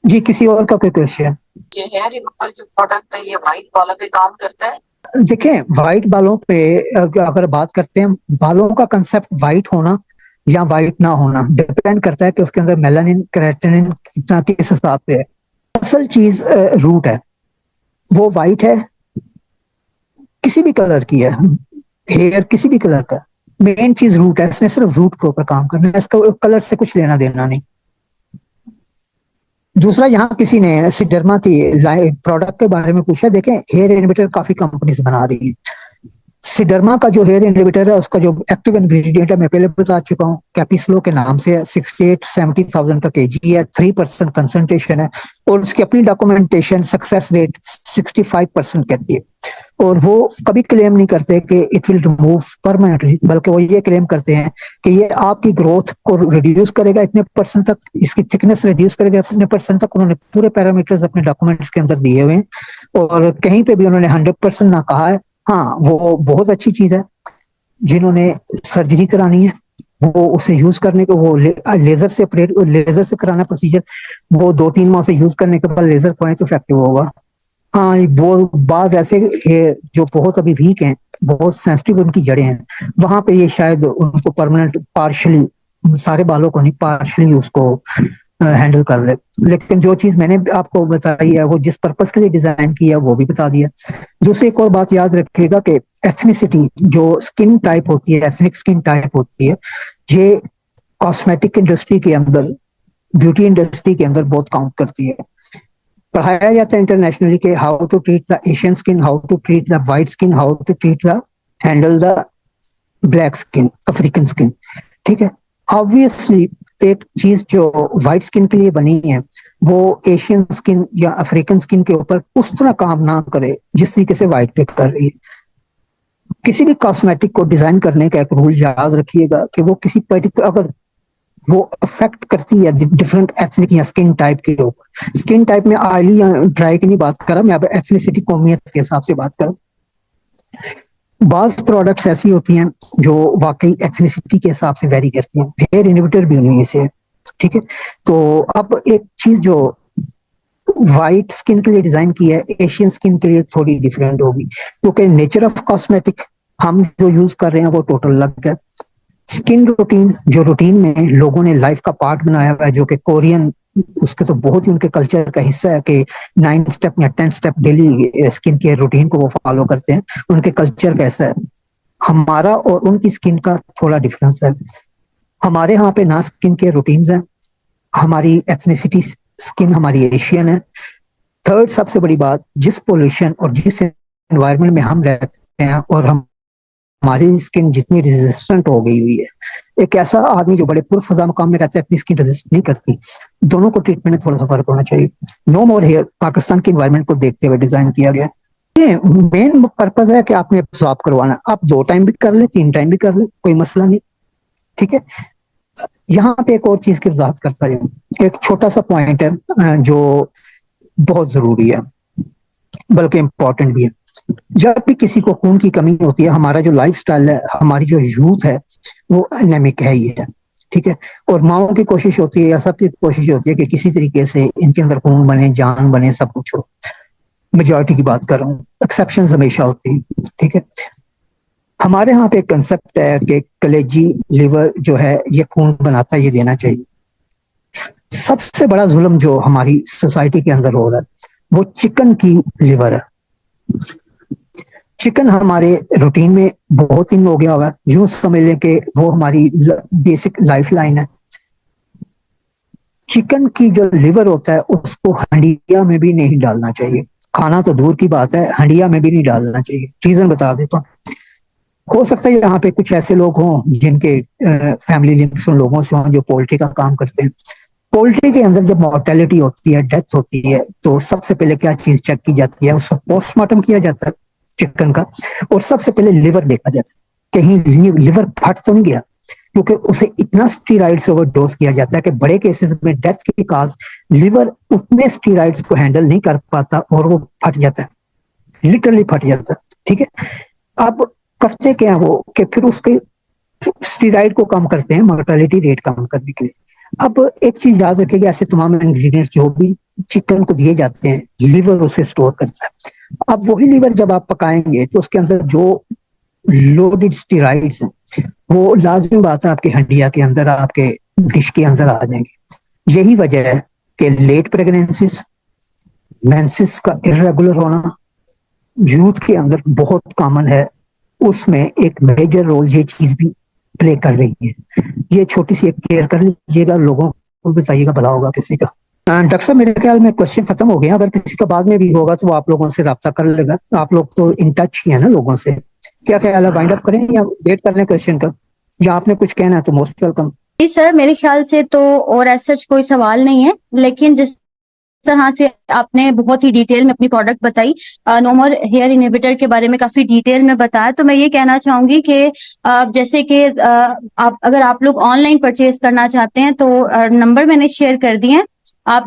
جی کسی اور کا کوئی کوشچن؟ یہ ہیئر ریموول جو پروڈکٹ ہے یہ وائٹ بالوں پہ کام کرتا ہے؟ دیکھیں وائٹ بالوں پہ اگر بات کرتے ہیں، بالوں کا کنسپٹ وائٹ ہونا یا وائٹ نہ ہونا ڈپینڈ کرتا ہے کہ اس کے اندر میلانن کیراٹنن کتنا کس حساب سے ہے. اصل چیز روٹ ہے، وہ وائٹ ہے کسی بھی کلر کی ہے، ہیئر کسی بھی کلر کا، مین چیز روٹ ہے. اس نے صرف روٹ کے اوپر کام کرنا ہے، اس کا کلر سے کچھ لینا دینا نہیں. دوسرا، یہاں کسی نے سیڈرما کی پروڈکٹ کے بارے میں پوچھا. دیکھیں ہیئر انہیبیٹر کافی کمپنیز بنا رہی ہیں. سیڈرما کا جو ہیئر انہیبیٹر ہے اس کا جو ایکٹیو انگریڈینٹ ہے میں پہلے بتا چکا ہوں، کیپیسلو کے نام سے ہے. 68-70,000 کا kg ہے، 3% کنسنٹریشن ہے، اور اس کی اپنی ڈاکومنٹیشن سکسیس ریٹ 65% کہتی ہے. اور وہ کبھی کلیم نہیں کرتے کہ اٹ ول ریموو پرماننٹلی، بلکہ وہ یہ کلیم کرتے ہیں کہ یہ آپ کی گروتھ کو ریڈیوس کرے گا اتنے پرسنٹ تک، اس کی تھکنس ریڈیوس کرے گا اتنے پرسنٹ تک. انہوں نے پورے پیرامیٹرز اپنے ڈاکومنٹس کے اندر دیے ہوئے ہیں، اور کہیں پہ بھی انہوں نے 100% نہ کہا ہے. ہاں وہ بہت اچھی چیز ہے. جنہوں نے سرجری کرانی ہے وہ اسے یوز کرنے کو، وہ لیزر سے کرانا پروسیجر، وہ 2-3 ماہ سے یوز کرنے کے بعد لیزر پوائنٹ افیکٹو ہوگا. ہاں وہ بعض ایسے جو بہت ابھی ویک ہیں، بہت سینسٹیو ان کی جڑیں ہیں، وہاں پہ یہ شاید ان کو پرماننٹ پارشلی، سارے بالوں کو نہیں، پارشلی اس کو ہینڈل کر لے. لیکن جو چیز میں نے آپ کو بتائی ہے وہ جس پرپس کے لیے ڈیزائن کی ہے وہ بھی بتا دیا. دوسری ایک اور بات یاد رکھیے گا کہ ایتھنیسٹی جو اسکن ٹائپ ہوتی ہے، ایتھنک اسکن ٹائپ ہوتی ہے، یہ کاسمیٹک انڈسٹری کے اندر، بیوٹی انڈسٹری کے اندر بہت کاؤنٹ کرتی ہے. پڑھایا جاتا ہے انٹرنیشنلی کہ how to treat the Asian skin, how to treat the white skin, how to treat the handle the black skin, African skin. ٹھیک ہے، آبویسلی ایک چیز جو وائٹ اسکن کے لیے بنی ہے وہ ایشین اسکن یا افریقن اسکن کے اوپر اس طرح کام نہ کرے جس طریقے سے وائٹ پہ کر رہی ہے. کسی بھی کاسمیٹک کو ڈیزائن کرنے کا ایک رول یاد رکھیے گا کہ وہ کسی پرٹیکولر، اگر وہ افیکٹ کرتی ہے ڈفرنٹ ایتھنک یا اسکن ٹائپ کے اوپر. اسکن ٹائپ میں آئلی یا ڈرائی کی نہیں بات کر رہا میں، اب ایتھنیسٹی قومیت کے حساب سے بات کروں. بعض پروڈکٹس ایسی ہوتی ہیں جو واقعی ایتھنیسٹی کے حساب سے ویری کرتی ہیں، ہیئر انہیبیٹر بھی انہیں سے. ٹھیک ہے، تو اب ایک چیز جو وائٹ اسکن کے لیے ڈیزائن کی ہے ایشین اسکن کے لیے تھوڑی ڈفرینٹ ہوگی، کیونکہ نیچر آف کاسمیٹک ہم جو یوز کر رہے ہیں وہ ٹوٹل الگ ہے. اسکن روٹین جو روٹین میں لوگوں نے لائف کا پارٹ بنایا ہوا ہے، جو کہ کورین، اس کے تو بہت ہی ان کے کلچر کا حصہ ہے کہ 9 اسٹیپ یا 10 step daily skin care routine کو وہ فالو کرتے ہیں. ان کے کلچر کا حصہ ہے. ہمارا اور ان کی اسکن کا تھوڑا ڈفرینس ہے. ہمارے ہاں پہ نہ اسکن کیئر روٹینز ہیں، ہماری ایتھنیسٹی اسکن ہماری ایشین ہے. تھرڈ سب سے بڑی بات، جس پولوشن اور جس انوائرمنٹ میں ہم رہتے ہیں اور ہماری اسکن جتنی ریزسٹنٹ ہو گئی ہوئی ہے، ایک ایسا آدمی جو بڑے پرفضا مقام میں رہتا ہے اپنی اسکن ریزسٹ نہیں کرتی. دونوں کو ٹریٹمنٹ میں تھوڑا سا فرق ہونا چاہیے. نو مور ہیئر پاکستان کی انوائرمنٹ کو دیکھتے ہوئے ڈیزائن کیا گیا. یہ مین پرپز ہے کہ آپ نے ابزارب کروانا، آپ 2 ٹائم بھی کر لیں، 3 ٹائم بھی کر لیں، کوئی مسئلہ نہیں. ٹھیک ہے، یہاں پہ ایک اور چیز کی وضاحت کرتا ہے، ایک چھوٹا سا پوائنٹ ہے جو بہت ضروری ہے بلکہ امپورٹنٹ بھی ہے. جب بھی کسی کو خون کی کمی ہوتی ہے، ہمارا جو لائف سٹائل ہے، ہماری جو یوتھ ہے وہ انیمک ہے ہی ہے. ٹھیک ہے، اور ماؤں کی کوشش ہوتی ہے یا سب کی کوشش ہوتی ہے کہ کسی طریقے سے ان کے اندر خون بنے، جان بنے، سب کچھ ہو. میجورٹی کی بات کر رہا ہوں، ایکسیپشنز ہمیشہ ہوتی ہیں. ٹھیک ہے، ہمارے ہاں پہ ایک کنسپٹ ہے کہ کلیجی لیور جو ہے یہ خون بناتا ہے، یہ دینا چاہیے. سب سے بڑا ظلم جو ہماری سوسائٹی کے اندر ہو رہا ہے وہ چکن کی لیور ہے. چکن ہمارے روٹین میں بہت ہی ہو گیا ہوا ہے، یوں سمجھ لیں کہ وہ ہماری بیسک لائف لائن ہے. چکن کی جو لیور ہوتا ہے اس کو ہنڈیا میں بھی نہیں ڈالنا چاہیے. کھانا تو دور کی بات ہے، ہنڈیا میں بھی نہیں ڈالنا چاہیے. ریزن بتا دیتا ہوں. ہو سکتا ہے یہاں پہ کچھ ایسے لوگ ہوں جن کے فیملی لنکس ان لوگوں سے ہوں جو پولٹری کا کام کرتے ہیں. پولٹری کے اندر جب مورٹیلٹی ہوتی ہے، ڈیتھ ہوتی ہے، تو سب سے پہلے کیا چیز چیک کی جاتی ہے؟ اس کا پوسٹ مارٹم کیا جاتا ہے چکن کا، اور سب سے پہلے لیور دیکھا جاتا ہے کہیں لیور پھٹ تو نہیں گیا، کیونکہ اسے اتنا اسٹیرائڈ سے اوور ڈوز کیا جاتا ہے کہ بڑے کیسز میں ڈیتھ کے کاز لیور اتنے اسٹیرائڈس کو ہینڈل نہیں کر پاتا اور وہ پھٹ جاتا ہے، لٹرلی پھٹ جاتا ہے. ٹھیک ہے، اب کرتے کیا وہ کہ پھر اس کے اسٹیرائڈ کو کم کرتے ہیں مورٹیلٹی ریٹ کم کرنے کے لیے. اب ایک چیز یاد رکھے گی، ایسے تمام انگریڈینٹس جو بھی چکن کو دیے جاتے ہیں، لیور اسے اسٹور کرتا ہے. اب وہی لیور جب آپ پکائیں گے تو اس کے اندر جو لوڈڈ اسٹیرائڈس ہیں وہ لازمی بات ہے آپ کی ہڈیا کے اندر، آپ کے ڈش کے اندر آ جائیں گے. یہی وجہ ہے کہ لیٹ پریگنینسیز، مینسس کا ارریگولر ہونا یوتھ کے اندر بہت کامن ہے. اس میں ایک میجر رول یہ چیز بھی پلے کر رہی ہے. یہ چھوٹی سی ایک کیئر کر لیجیے گا، لوگوں کو بتائیے گا، بھلا ہوگا کسی کا. ڈاکٹر صاحب میرے خیال میں کوشچن ختم ہو گیا. اگر کسی کا بعد میں بھی ہوگا تو وہ آپ لوگوں سے رابطہ کر لے گا. آپ لوگ تو ان ٹچ ہی ہیں نا لوگوں سے. کیا خیال ہے، وائنڈ اپ کریں یا ویٹ کر لیں کوشچن کا؟ یا آپ نے کچھ کہنا ہے تو موسٹ ویلکم. جی سر، میرے خیال سے تو اور ایسا کوئی سوال نہیں ہے، لیکن جس طرح سے آپ نے بہت ہی ڈیٹیل میں اپنی پروڈکٹ بتائی، نومور ہیئر انہیبیٹر کے بارے میں کافی ڈیٹیل میں بتایا، تو میں یہ کہنا چاہوں گی کہ جیسے کہ اگر آپ لوگ آن لائن پرچیز کرنا چاہتے ہیں تو نمبر میں نے شیئر کر دیے ہیں. آپ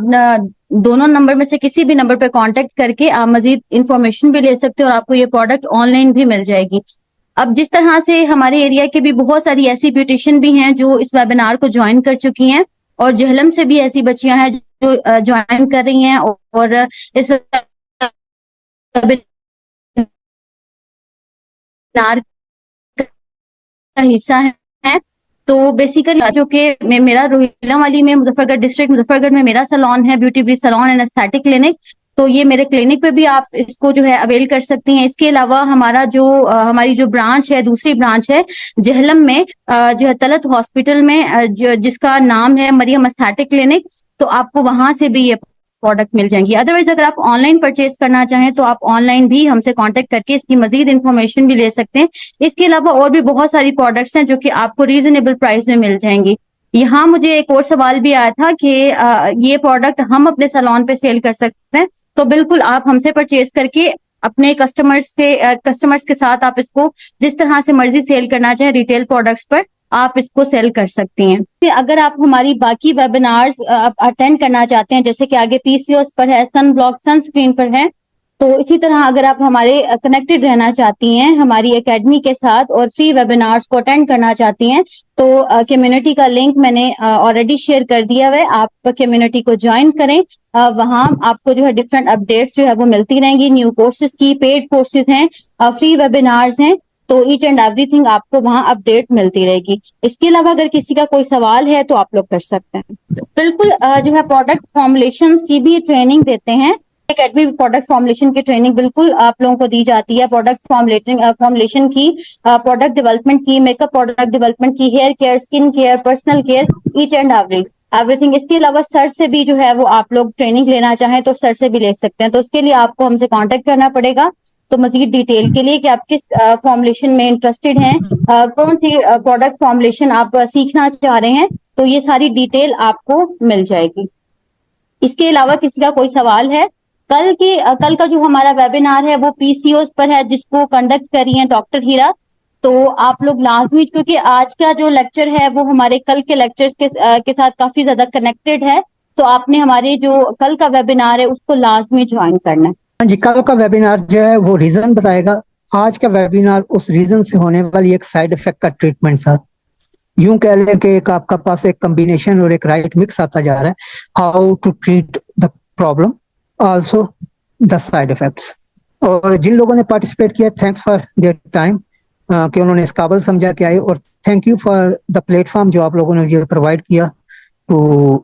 دونوں نمبر میں سے کسی بھی نمبر پہ کانٹیکٹ کر کے آپ مزید انفارمیشن بھی لے سکتے ہیں اور آپ کو یہ پروڈکٹ آن لائن بھی مل جائے گی. اب جس طرح سے ہمارے ایریا کے بھی بہت ساری ایسی بیوٹیشین بھی ہیں جو اس ویبینار کو جوائن کر چکی ہیں، اور جہلم سے بھی ایسی بچیاں ہیں جو جوائن کر رہی ہیں اور اس ویبینار کا حصہ ہے. تو بیسیکلی جو کہ میرا روہیلا والی میں مظفر گڑھ ڈسٹرکٹ مظفر گڑھ میں میرا سلون ہے، Beauty Breeze Salon and Aesthetic Clinic. تو یہ میرے کلینک پہ بھی آپ اس کو جو ہے اویل کر سکتی ہیں. اس کے علاوہ ہماری جو برانچ ہے، دوسری برانچ ہے جہلم میں، جو ہے طلعت ہاسپٹل میں، جس کا نام ہے مریم ایستھیٹک کلینک. تو آپ کو وہاں سے بھی یہ پروڈکٹ مل جائیں گی. ادروائز اگر آپ آن لائن پرچیز کرنا چاہیں تو آپ آن لائن بھی ہم سے کانٹیکٹ کر کے اس کی مزید انفارمیشن بھی لے سکتے ہیں. اس کے علاوہ اور بھی بہت ساری پروڈکٹس ہیں جو کہ آپ کو ریزنیبل پرائس میں مل جائیں گی. یہاں مجھے ایک اور سوال بھی آیا تھا کہ یہ پروڈکٹ ہم اپنے سالون پہ سیل کر سکتے ہیں. تو بالکل آپ ہم سے پرچیز کر کے اپنے کسٹمرز کے ساتھ آپ اس کو جس طرح سے مرضی سیل کرنا چاہیں ریٹیل پروڈکٹس پر آپ اس کو سیل کر سکتی ہیں. اگر آپ ہماری باقی ویبینارز اٹینڈ کرنا چاہتے ہیں، جیسے کہ آگے پی سی اوز پر ہے، سن بلاک سن اسکرین پر ہے، تو اسی طرح اگر آپ ہمارے کنیکٹڈ رہنا چاہتی ہیں ہماری اکیڈمی کے ساتھ اور فری ویبینارز کو اٹینڈ کرنا چاہتی ہیں، تو کمیونٹی کا لنک میں نے آلریڈی شیئر کر دیا ہے. آپ کمیونٹی کو جوائن کریں. وہاں آپ کو جو ہے ڈفرینٹ اپڈیٹس جو ہے وہ ملتی رہیں گی، نیو کورسز کی، پیڈ کورسز ہیں، فری ویبینارز ہیں. تو ایچ اینڈ ایوری تھنگ آپ کو وہاں اپڈیٹ ملتی رہے گی. اس کے علاوہ اگر کسی کا کوئی سوال ہے تو آپ لوگ کر سکتے ہیں. بالکل جو ہے پروڈکٹ فارمولیشنز کی بھی ٹریننگ دیتے ہیں. اکیڈمی پروڈکٹ فارمولیشن کی ٹریننگ بالکل آپ لوگوں کو دی جاتی ہے. پروڈکٹ فارمولیشن کی، پروڈکٹ ڈیولپمنٹ کی، میک اپ پروڈکٹ ڈیولپمنٹ کی، hair care, skin care, personal care, each and everything. اس کے علاوہ سر سے بھی جو ہے وہ آپ لوگ ٹریننگ لینا چاہیں تو سر سے بھی لے سکتے ہیں. تو اس کے لیے آپ کو ہم سے کانٹیکٹ کرنا پڑے گا. تو مزید ڈیٹیل کے لیے کہ آپ کس فارمولیشن میں انٹرسٹڈ ہیں، کون سی پروڈکٹ فارمولیشن آپ سیکھنا چاہ رہے ہیں، تو یہ ساری ڈیٹیل آپ کو مل جائے گی. اس کے علاوہ کسی کا کوئی سوال ہے؟ کل کا جو ہمارا ویبینار ہے وہ پی سی اوز پر ہے، جس کو کنڈکٹ کری ہیں ڈاکٹر ہیرا. تو آپ لوگ لازمی، کیونکہ آج کا جو لیکچر ہے وہ ہمارے کل کے لیکچرز کے ساتھ کافی زیادہ کنیکٹڈ ہے، تو آپ نے ہمارے جو کل کا ویبینار ہے اس کو لازمی جوائن کرنا ہے. ہاں جی، کل کا ویبینار جو ہے وہ ریزن بتائے گا. آج کا ویبینار اس ریزن سے ہونے والی ایک سائیڈ افیکٹ کا ٹریٹمنٹ تھا. یوں کہہ لیں کہ ایک آپ کا پاس ایک کمبینیشن اور ایک رائٹ مکس آتا جا رہا ہے. How to treat the problem, also the side effects. اور جن لوگوں نے پارٹیسپیٹ کیا، تھینکس فار دیئر ٹائم، کہ انہوں نے اس قابل سمجھا کہ آئے. اور thank you for the platform فارم جو آپ لوگوں نے مجھے پرووائڈ کیا to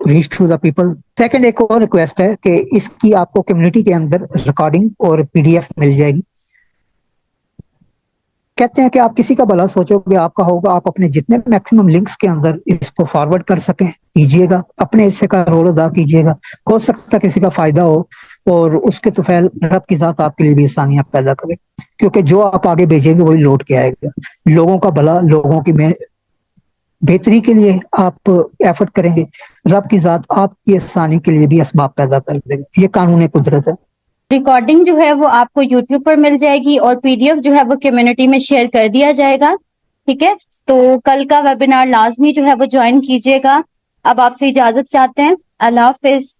reach to the people. Second ایک اور ریکویسٹ ہے کہ اس کی آپ کو کمیونٹی کے اندر ریکارڈنگ اور پی ڈی ایف مل جائے گی. کہتے ہیں کہ آپ کسی کا بھلا سوچو گے آپ کا ہوگا. آپ اپنے جتنے میکسیمم لنکس کے اندر اس کو فارورڈ کر سکیں کیجیے گا. اپنے حصے کا رول ادا کیجیے گا. ہو سکتا ہے کسی کا فائدہ ہو اور اس کے طفیل رب کی ذات آپ کے لیے بھی آسانیاں پیدا کرے. کیونکہ جو آپ آگے بھیجیں گے وہی لوٹ کے آئے گا. لوگوں کا بھلا، لوگوں کی بہتری کے لیے آپ ایفرٹ کریں گے، رب کی ذات آپ کی آسانی کے لیے بھی اسباب پیدا کر دے گا. یہ قانون قدرت ہے. ریکارڈنگ جو ہے وہ آپ کو یوٹیوب پر مل جائے گی اور پی ڈی ایف جو ہے وہ کمیونٹی میں شیئر کر دیا جائے گا. ٹھیک ہے، تو کل کا ویبینار لازمی جو ہے وہ جوائن کیجیے گا. اب آپ سے اجازت چاہتے ہیں. اللہ حافظ.